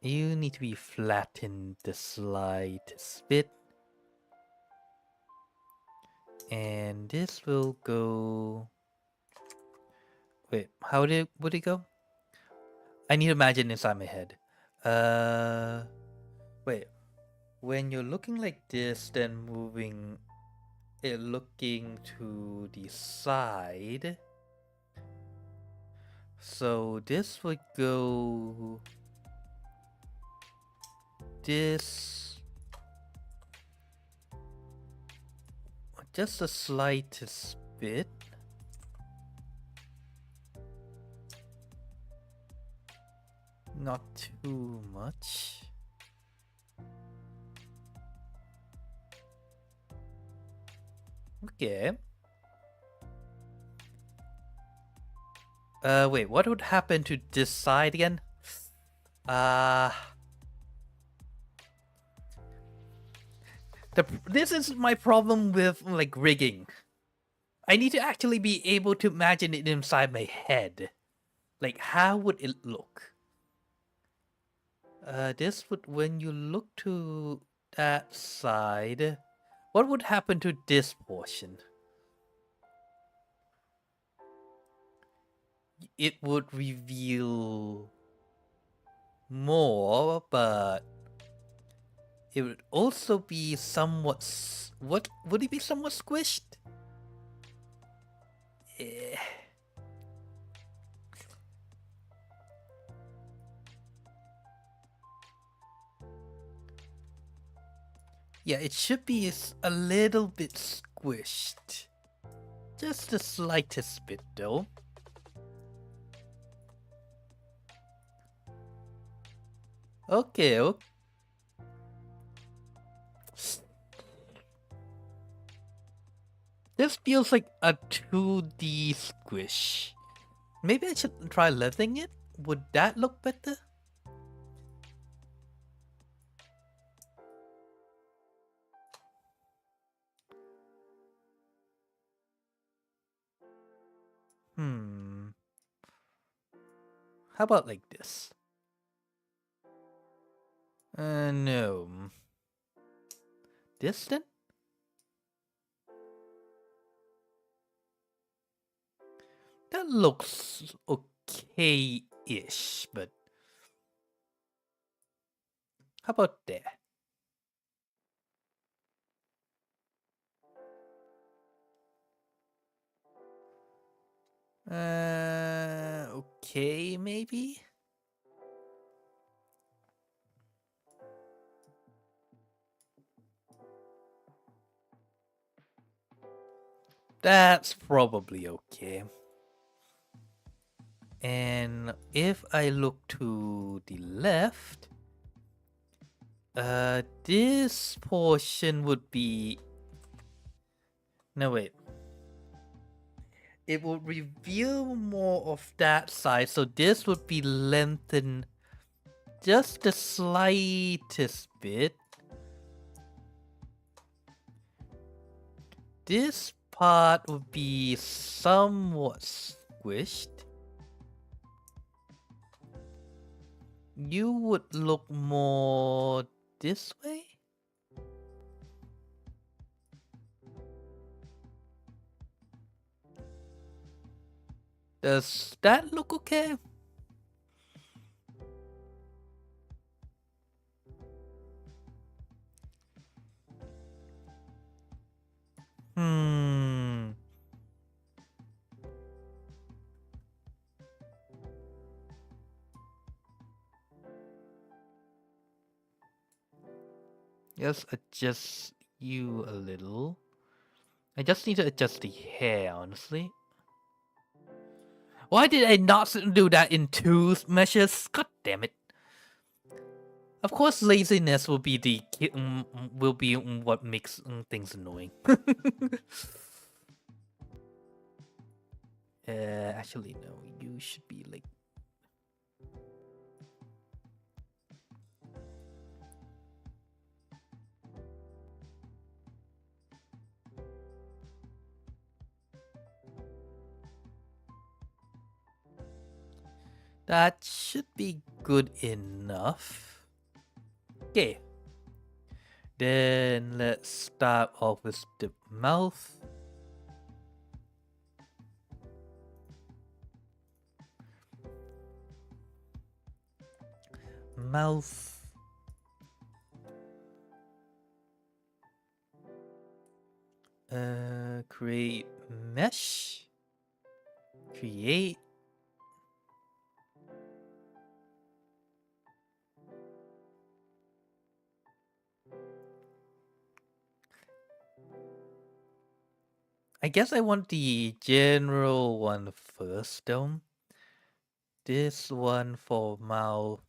Speaker 1: You need to be flattened the slightest bit. And this will go... Wait, would it go? I need to imagine inside my head. Wait. When you're looking like this, then moving it looking to the side. So this would go this, just the slightest bit. Not too much. Okay. Wait, what would happen to this side again? This is my problem with like rigging. I need to actually be able to imagine it inside my head. Like, how would it look? This would, when you look to that side, what would happen to this portion? It would reveal more, but it would also be somewhat... What would it be? Somewhat squished? Yeah, it should be a little bit squished. Just the slightest bit, though. Okay. This feels like a 2D squish. Maybe I should try lifting it? Would that look better? How about like this? No. This then? That looks okay-ish, but... How about there? Okay, maybe? That's probably okay. And if I look to the left, this portion would be... No, wait. It would reveal more of that side, so this would be lengthened just the slightest bit. This part would be somewhat squished. You would look more this way? Does that look okay? Just adjust you a little. I just need to adjust the hair, honestly. Why did I not do that in 2 measures? God damn it. Of course, laziness will be what makes things annoying. Actually, no. You should be like... That should be good enough. Okay. Then let's start off with the mouth. Mouth. Create mesh. Create. I guess I want the general one first, though. This one for mouth.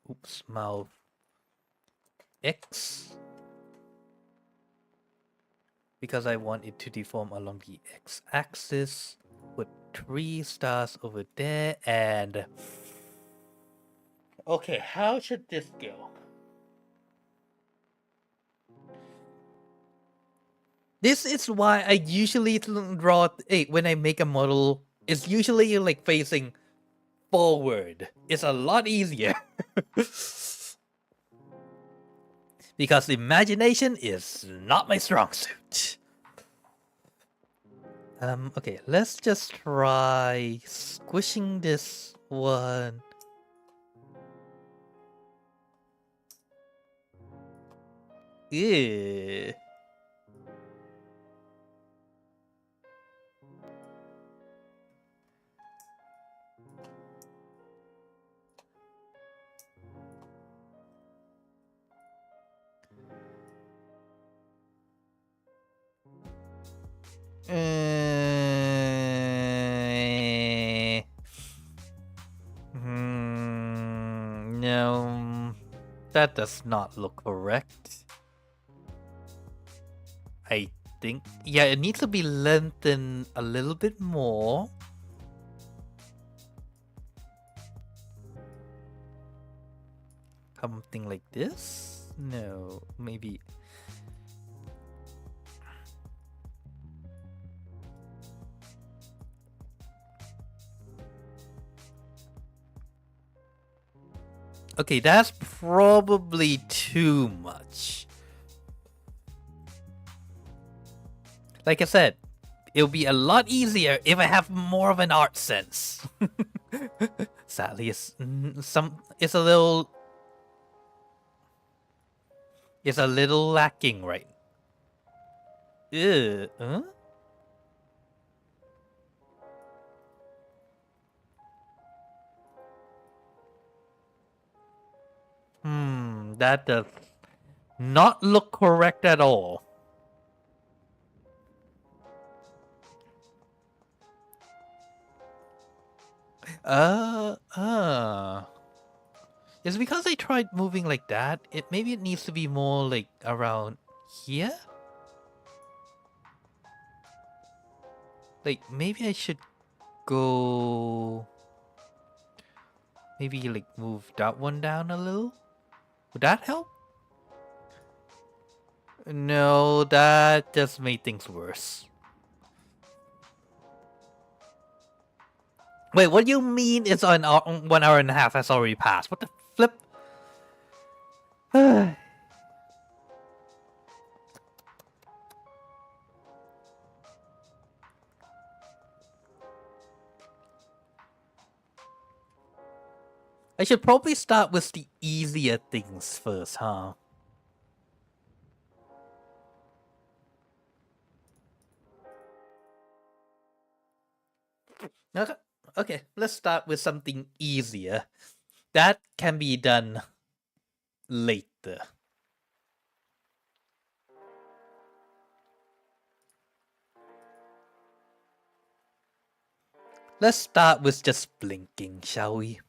Speaker 1: Oops, mouth X. Because I want it to deform along the X-axis. Put 3 stars over there and... Okay, how should this go? This is why I usually draw... when I make a model, it's usually like facing forward. It's a lot easier. Because imagination is not my strong suit. Okay, let's just try squishing this one. Ew. No, that does not look correct. I think, yeah, it needs to be lengthened a little bit more. Something like this? No, maybe. Okay, that's probably too much. Like I said, it'll be a lot easier if I have more of an art sense. Sadly, it's a little lacking, right? Ew, huh? That does not look correct at all. It's because I tried moving like that. Maybe it needs to be more like around here. Like maybe I should go. Maybe like move that one down a little. Would that help? No, that just made things worse. Wait, what do you mean it's on 1 hour and a half has already passed? What the flip? I should probably start with the easier things first, huh? Okay, let's start with something easier. That can be done later. Let's start with just blinking, shall we?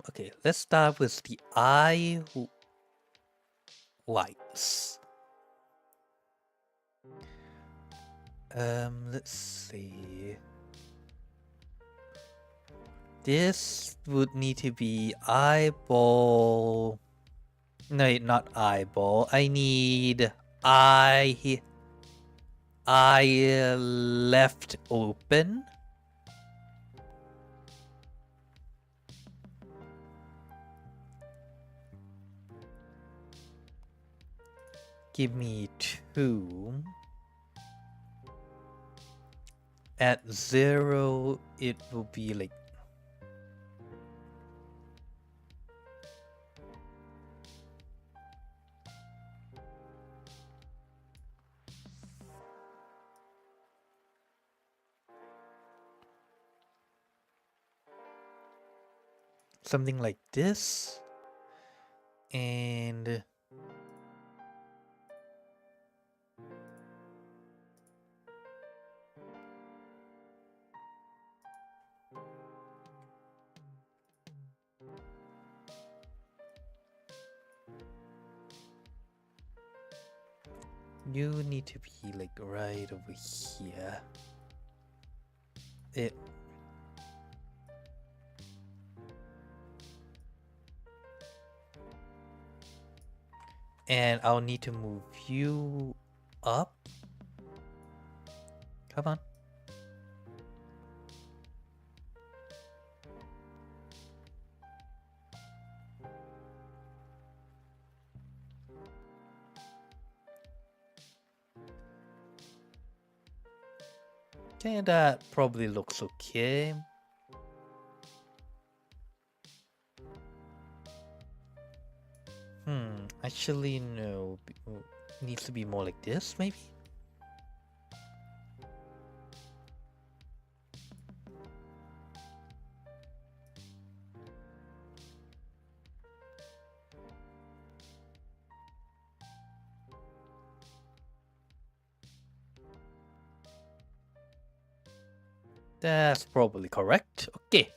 Speaker 1: Okay, let's start with the eye whites. Let's see. This would need to be eyeball. No, not eyeball. I need eye left open. Give me 2. At 0, it will be like something like this. And you need to be like right over here. And I'll need to move you up. Come on. Okay, that probably looks okay. Actually, no. Needs to be more like this, maybe? That's probably correct. Okay.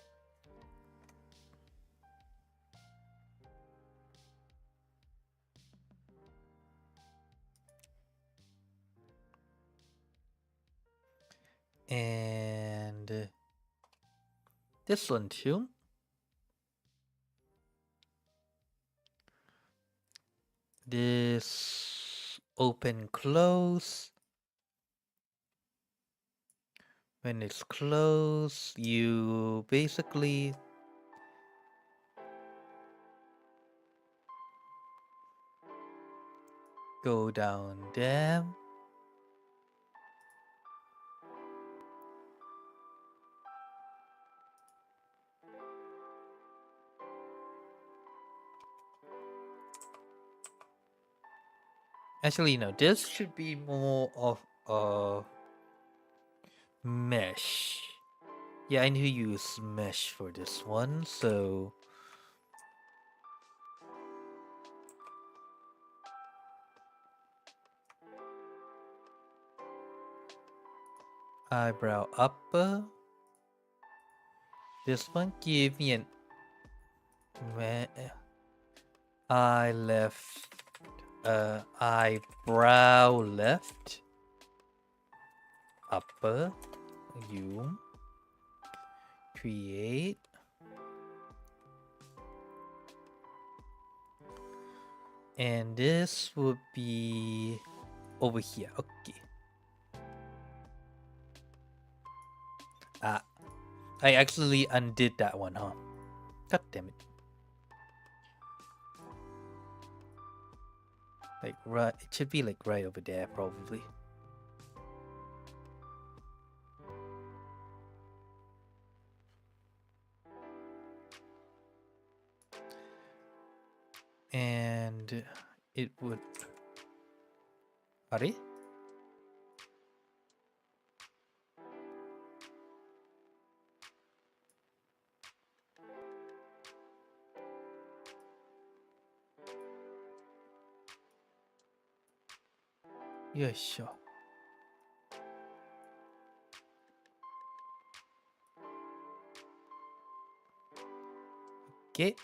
Speaker 1: And this one too. This open close. When it's closed, you basically go down there. Actually, no, this should be more of a mesh. Yeah, I need to use mesh for this one, so eyebrow upper. This one give me an eye left, eyebrow left, upper, zoom, create, and this would be over here. Okay. I actually undid that one, huh? God damn it. Like right, it should be like right over there probably. And it would... Are they? Yeah, sure. Okay.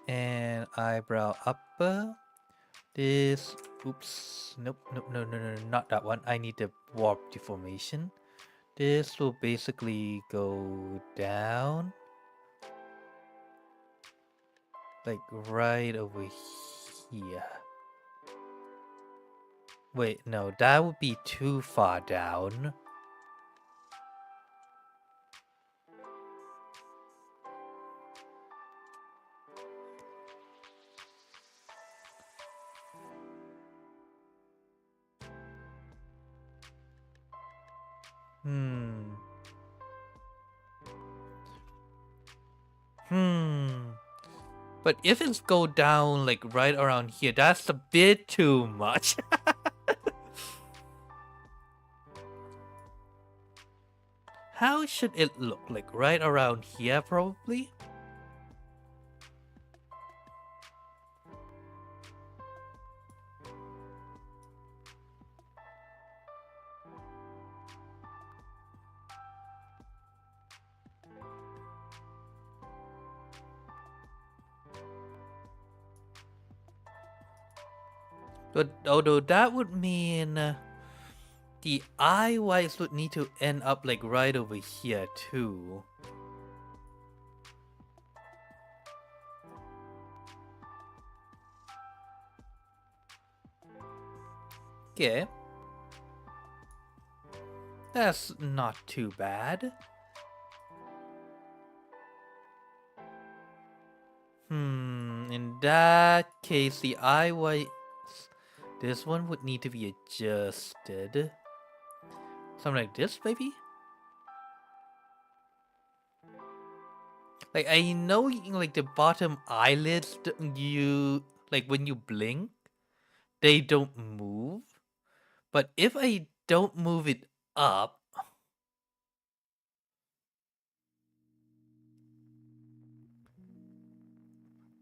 Speaker 1: And eyebrow upper. This, oops, nope, no, not that one. I need the warp deformation. This will basically go down. Like right over here. Wait, no, that would be too far down. But if it's go down like right around here, that's a bit too much. How should it look? Like right around here probably? But although that would mean the eye whites would need to end up like right over here too. Okay. That's not too bad. In that case, the eye whites, this one would need to be adjusted. Something like this, maybe? Like, I know, like, the bottom eyelids, you, like, when you blink, they don't move. But if I don't move it up,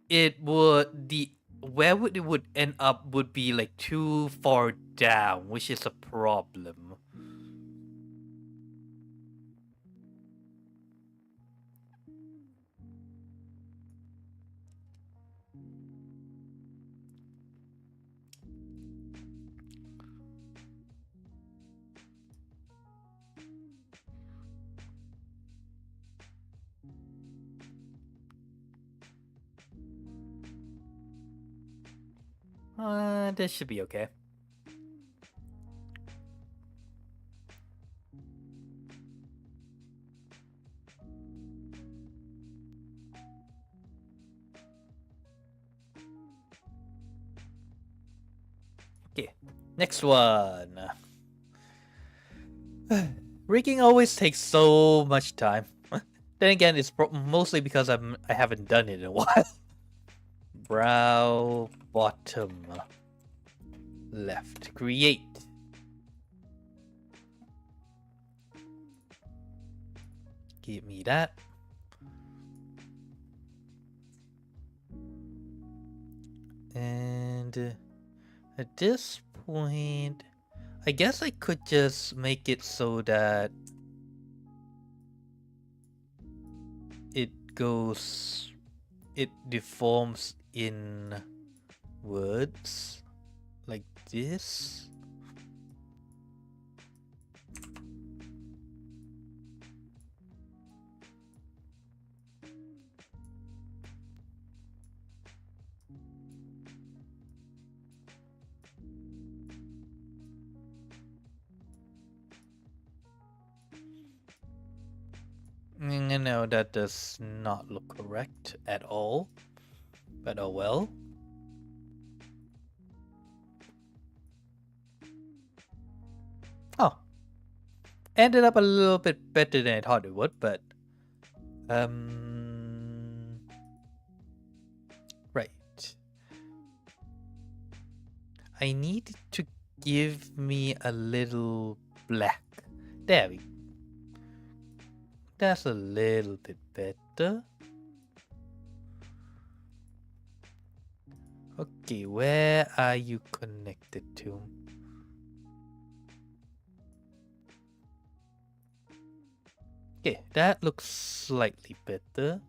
Speaker 1: it would, where it would end up would be, like, too far down, which is a problem. This should be okay. Okay, next one. Rigging always takes so much time. Then again, it's mostly because I haven't done it in a while. Brow bottom left. Create. Give me that. And at this point, I guess I could just make it so that it deforms in words like this. No, that does not look correct at all, but oh well. Oh, ended up a little bit better than I thought it would, but right. I need to give me a little black. There we go. That's a little bit better. Okay, where are you connected to? Okay, that looks slightly better.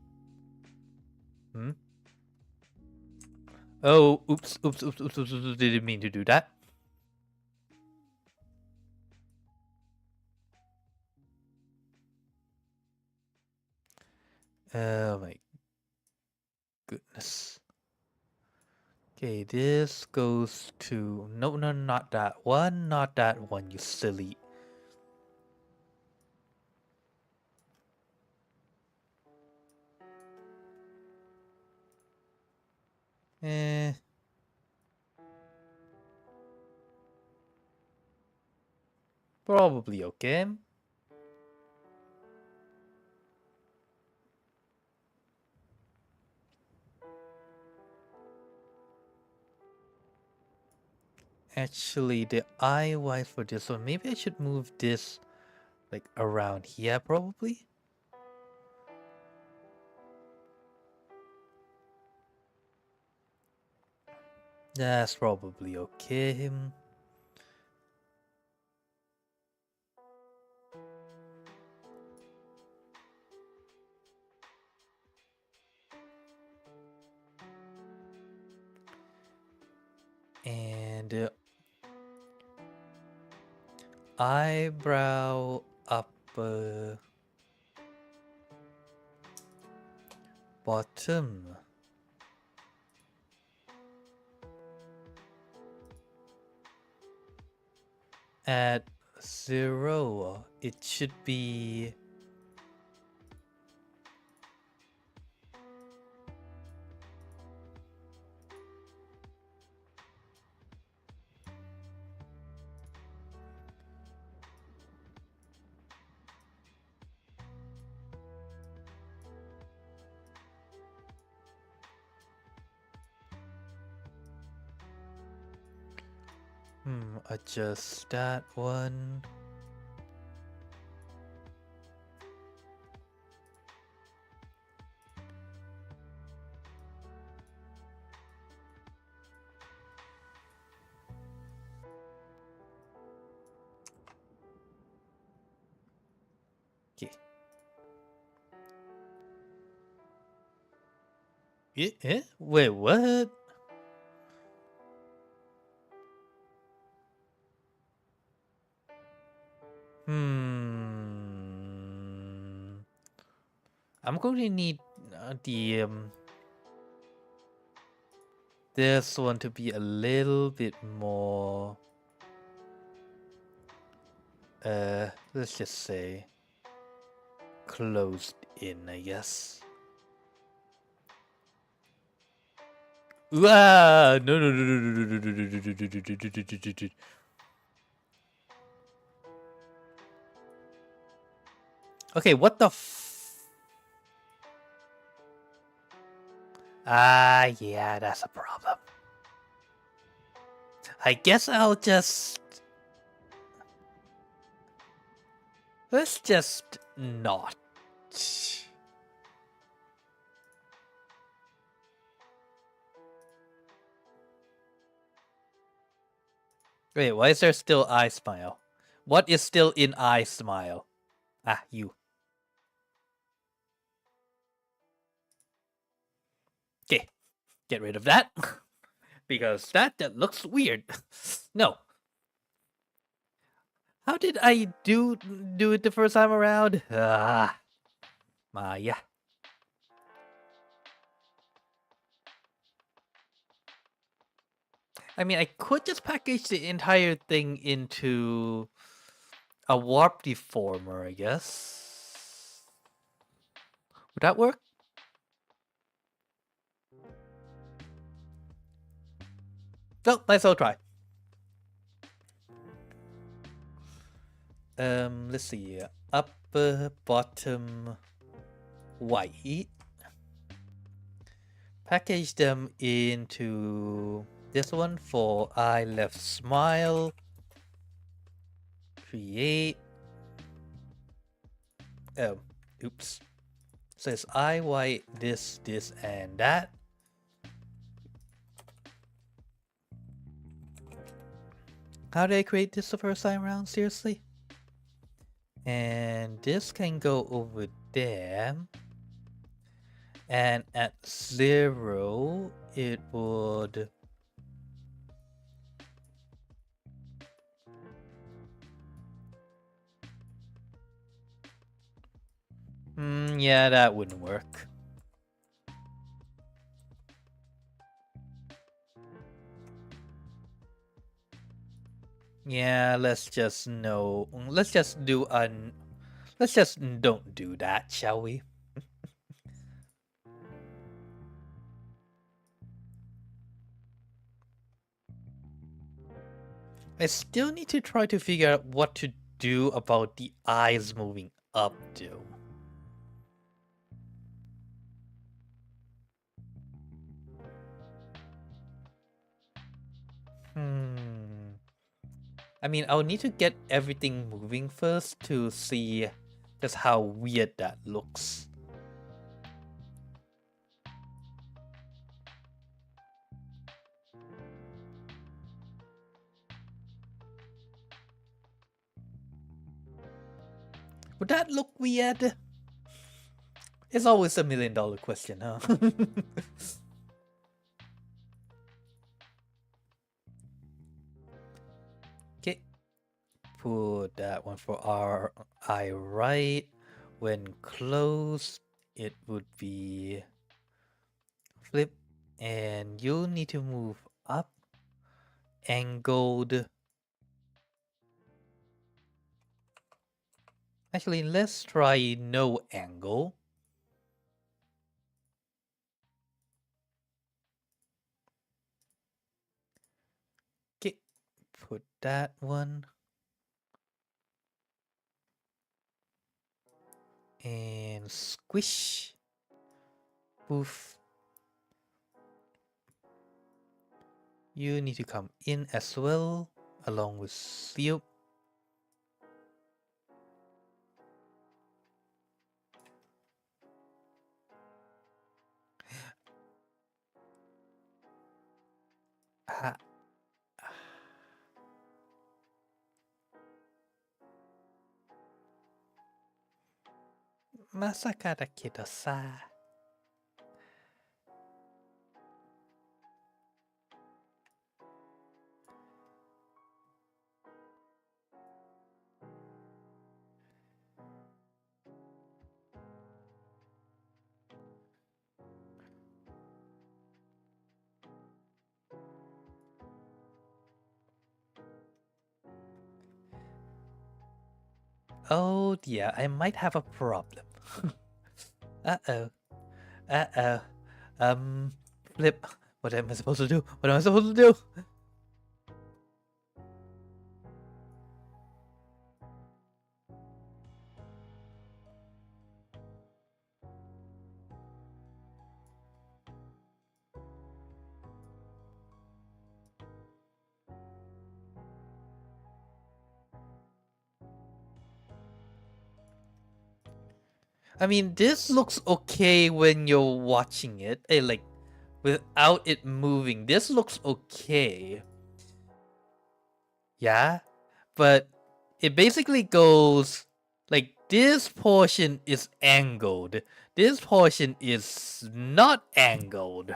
Speaker 1: Oh, oops, didn't mean to do that. Oh my goodness. Okay, this goes to... No, not that one. Not that one, you silly. Probably okay. Actually, the IY for this one, maybe I should move this like around here probably. That's probably okay. And eyebrow upper bottom at 0. It should be adjust that one. Okay. Wait, what? I'm going to need the this one to be a little bit more let's just say closed in, I guess. No. Okay, what the yeah, that's a problem. I guess I'll just... Let's just not Wait, why is there still I smile? What is still in I smile? Ah, you. Okay, get rid of that. Because that looks weird. No. How did I do it the first time around? Ah, Maya. I mean, I could just package the entire thing into a warp deformer, I guess. Would that work? No, let's all try. Let's see. Upper, bottom, white. Package them into this one for I left smile. Create. Oh, oops. Says I white this, and that. How did I create this the first time around? Seriously? And this can go over there. And at 0, it would... yeah, that wouldn't work. Yeah, let's just don't do that, shall we? I still need to try to figure out what to do about the eyes moving up, though. I mean, I'll need to get everything moving first to see just how weird that looks. Would that look weird? It's always a $1 million question, huh? Okay. Put that one for our eye right. When closed, it would be flip. And you'll need to move up. Angled. Actually, let's try no angle. Okay, put that one. And squish. Poof. You need to come in as well, along with you. Masaka da kedo sa. Oh dear, I might have a problem. Uh-oh. Uh-oh. Flip. What am I supposed to do? What am I supposed to do? I mean, this looks okay when you're watching it. Like, without it moving, this looks okay. Yeah, but it basically goes like this portion is angled. This portion is not angled.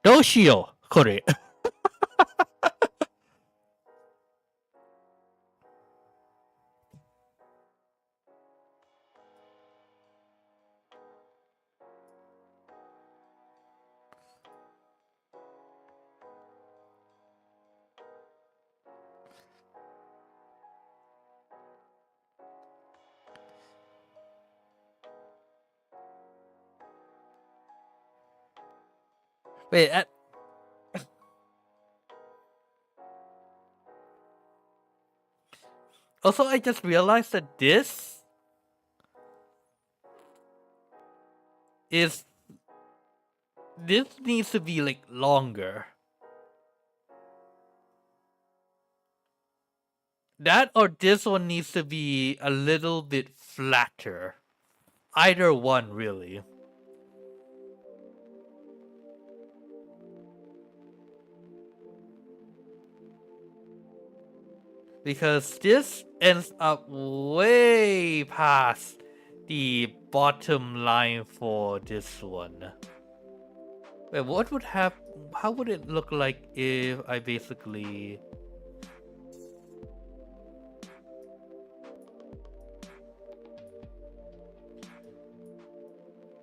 Speaker 1: Doshio, kore. Wait, also I just realized that this needs to be like longer. That or this one needs to be a little bit flatter. Either one, really. Because this ends up way past the bottom line for this one. Wait, what would happen? How would it look like if I basically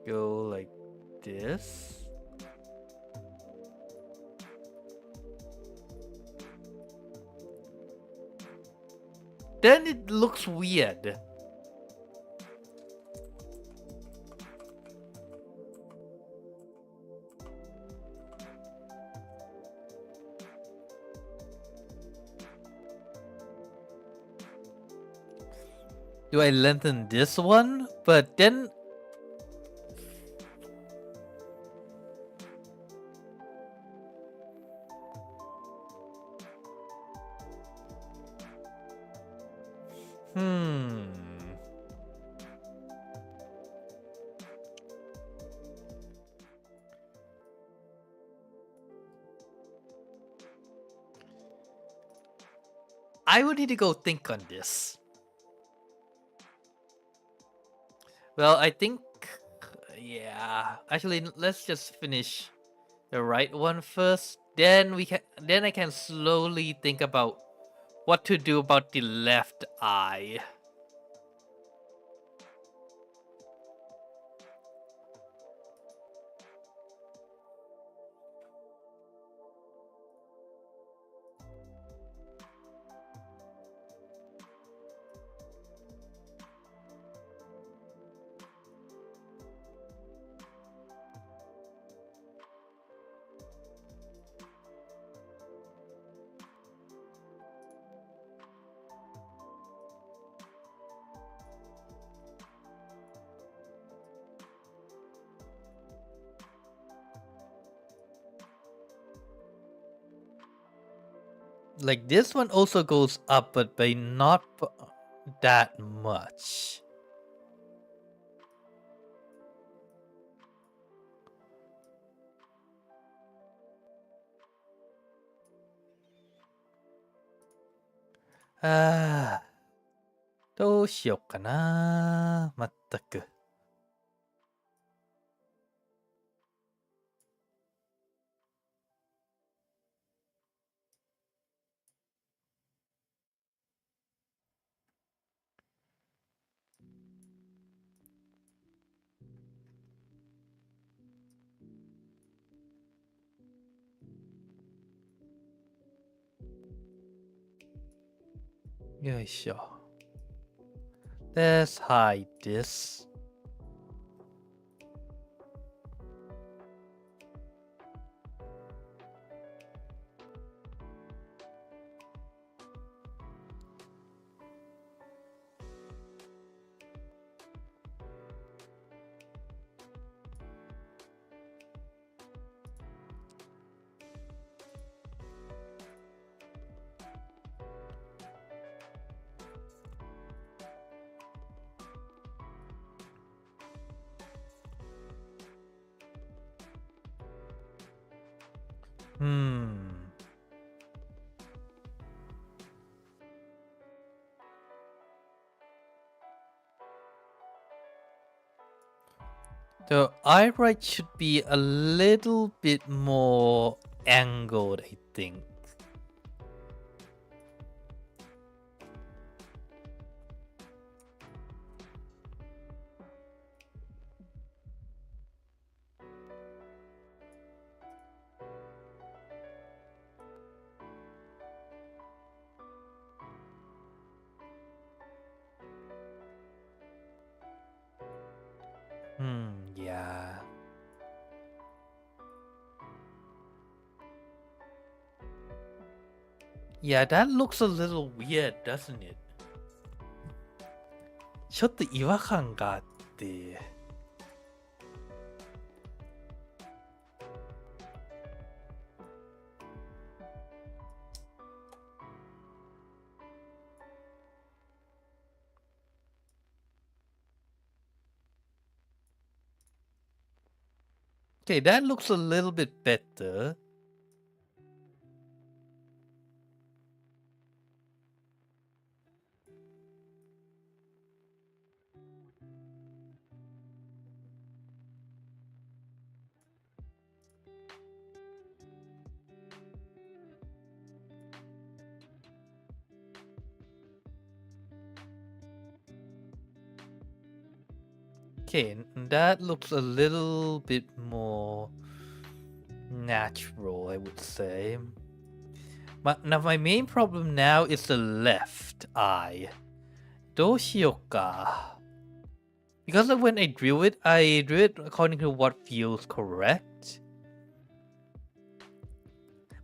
Speaker 1: go like this? Then it looks weird. Do I lengthen this one? But then I would need to go think on this. Well, I think, yeah. Actually, let's just finish the right one first. Then I can slowly think about what to do about the left eye. Like this one also goes up, but by not that much. Ah, どうしよっかな。まったく。よいしょ。Let's hide this. The eye right should be a little bit more angled, I think. Yeah. Yeah, that looks a little weird, doesn't it? ちょっと違和感があって。Okay, that looks a little bit better. Okay, that looks a little bit more natural, I would say. But now my main problem now is the left eye. どうしようか? Because of when I drew it according to what feels correct.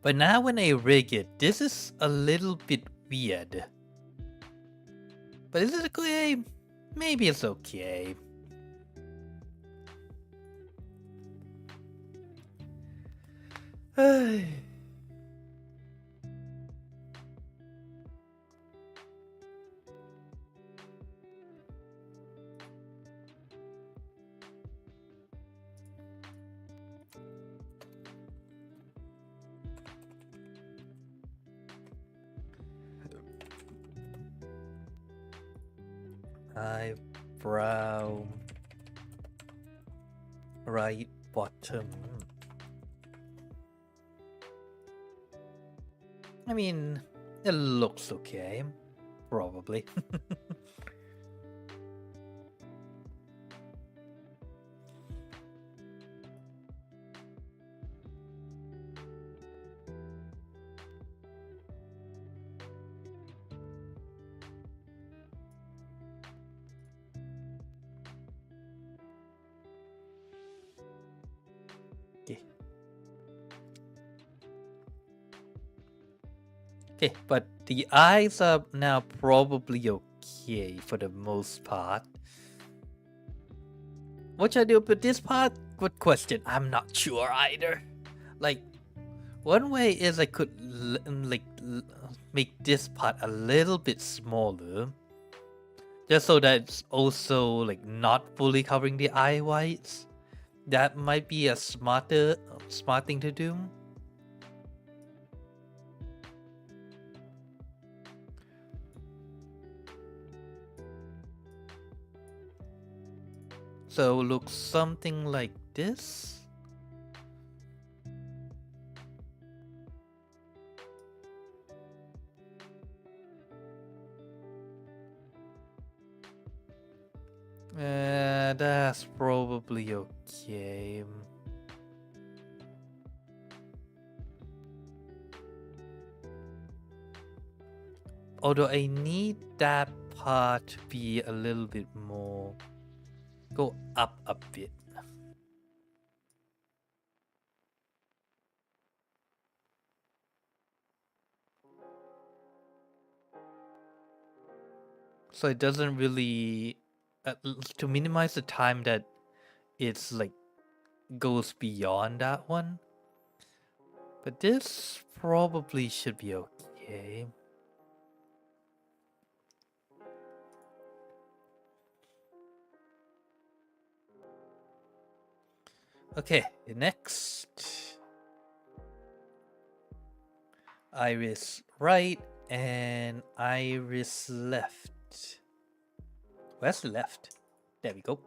Speaker 1: But now when I rig it, this is a little bit weird. But is it okay? Maybe it's okay. Eyebrow right bottom. I mean, it looks okay. Probably. Okay, but the eyes are now probably okay for the most part. What should I do with this part? Good question. I'm not sure either. Like, one way is I could make this part a little bit smaller. Just so that it's also like not fully covering the eye whites. That might be a smart thing to do. So looks something like this. That's probably okay. Although I need that part to be a little bit more, go up a bit. So it doesn't really, to minimize the time that it's like goes beyond that one. But this probably should be okay. Okay, next. Iris right and iris left. Where's left? There we go.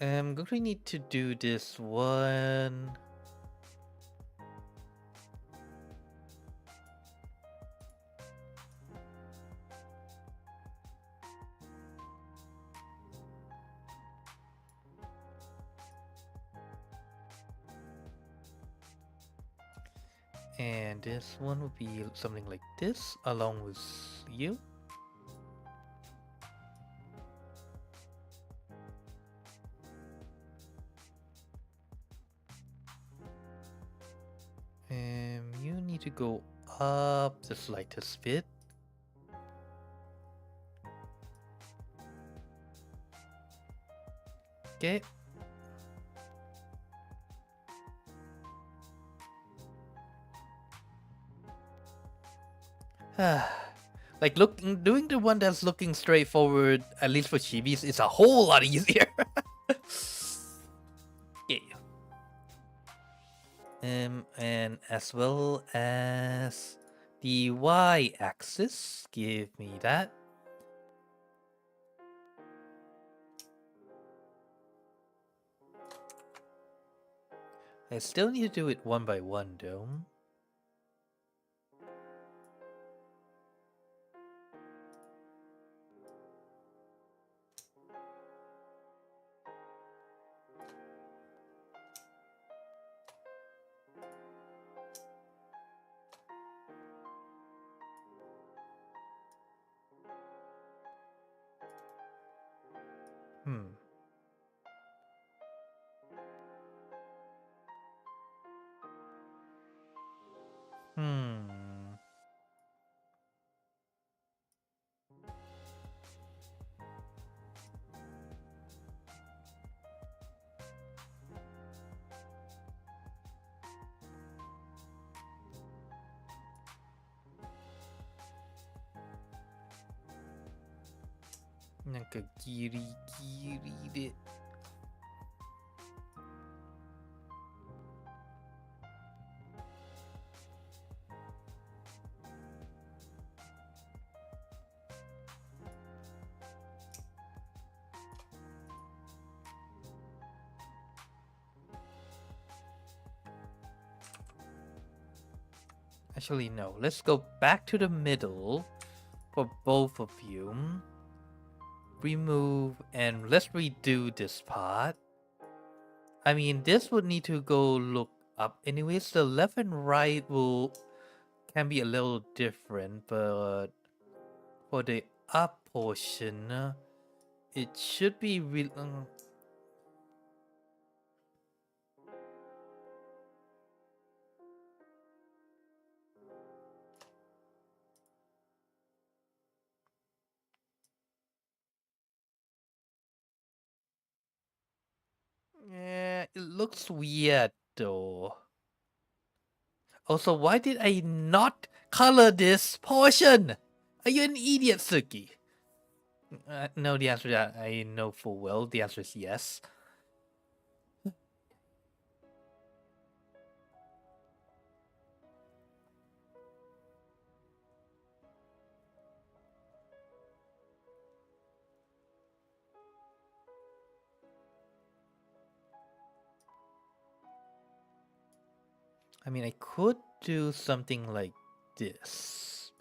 Speaker 1: I'm going to need to do this one. And this one would be something like this, along with you. And you need to go up the slightest bit. Okay. Like doing the one that's looking straight forward, at least for chibis, is a whole lot easier. Yeah. And as well as the y-axis, give me that. I still need to do it one by one though. Nanka giri de. Actually, no. Let's go back to the middle for both of you. Remove and let's redo this part. I mean, this would need to go look up anyways. The left and right can be a little different, but for the up portion, it should be real. Yeah, it looks weird though. Also, why did I not color this portion? Are you an idiot, Suki? No, the answer to that I know full well. The answer is yes. I mean, I could do something like this.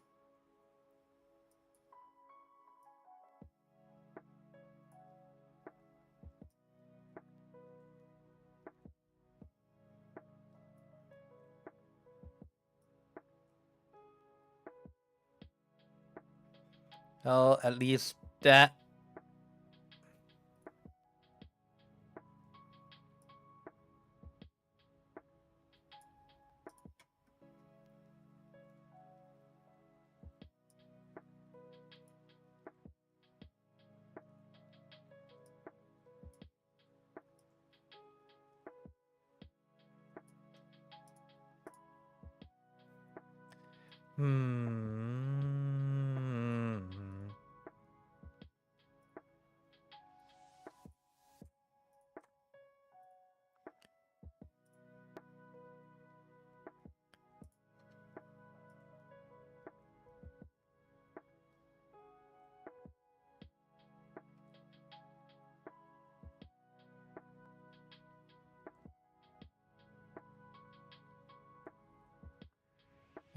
Speaker 1: Oh, at least that.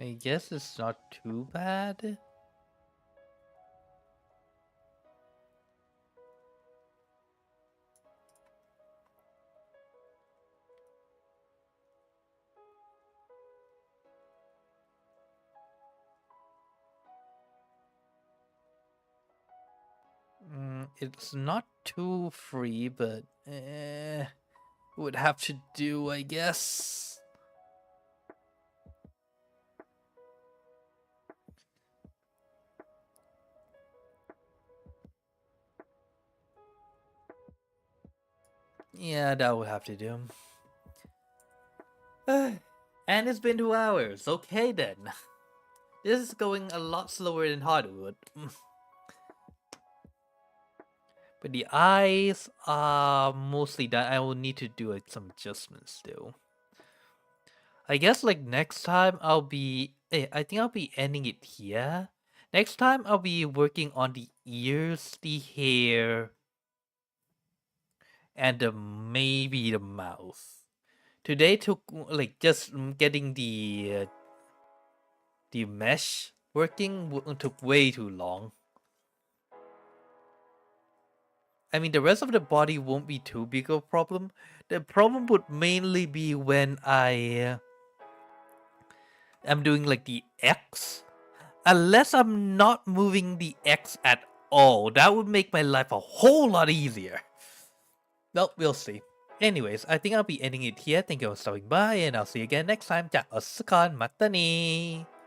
Speaker 1: I guess it's not too bad. It's not too free, but would have to do, I guess. Yeah, that would have to do. And it's been 2 hours. Okay then. This is going a lot slower than hardwood. But the eyes are mostly done. I will need to do like some adjustments still. I guess like next time I'll be I think I'll be ending it here. Next time I'll be working on the ears, the hair, and maybe the mouth. Today took like just getting the mesh working took way too long. I mean, the rest of the body won't be too big of a problem. The problem would mainly be when I am doing like the X. Unless I'm not moving the X at all, that would make my life a whole lot easier. Well, we'll see. Anyways, I think I'll be ending it here. Thank you for stopping by, and I'll see you again next time. จากออสคอนมัตตานี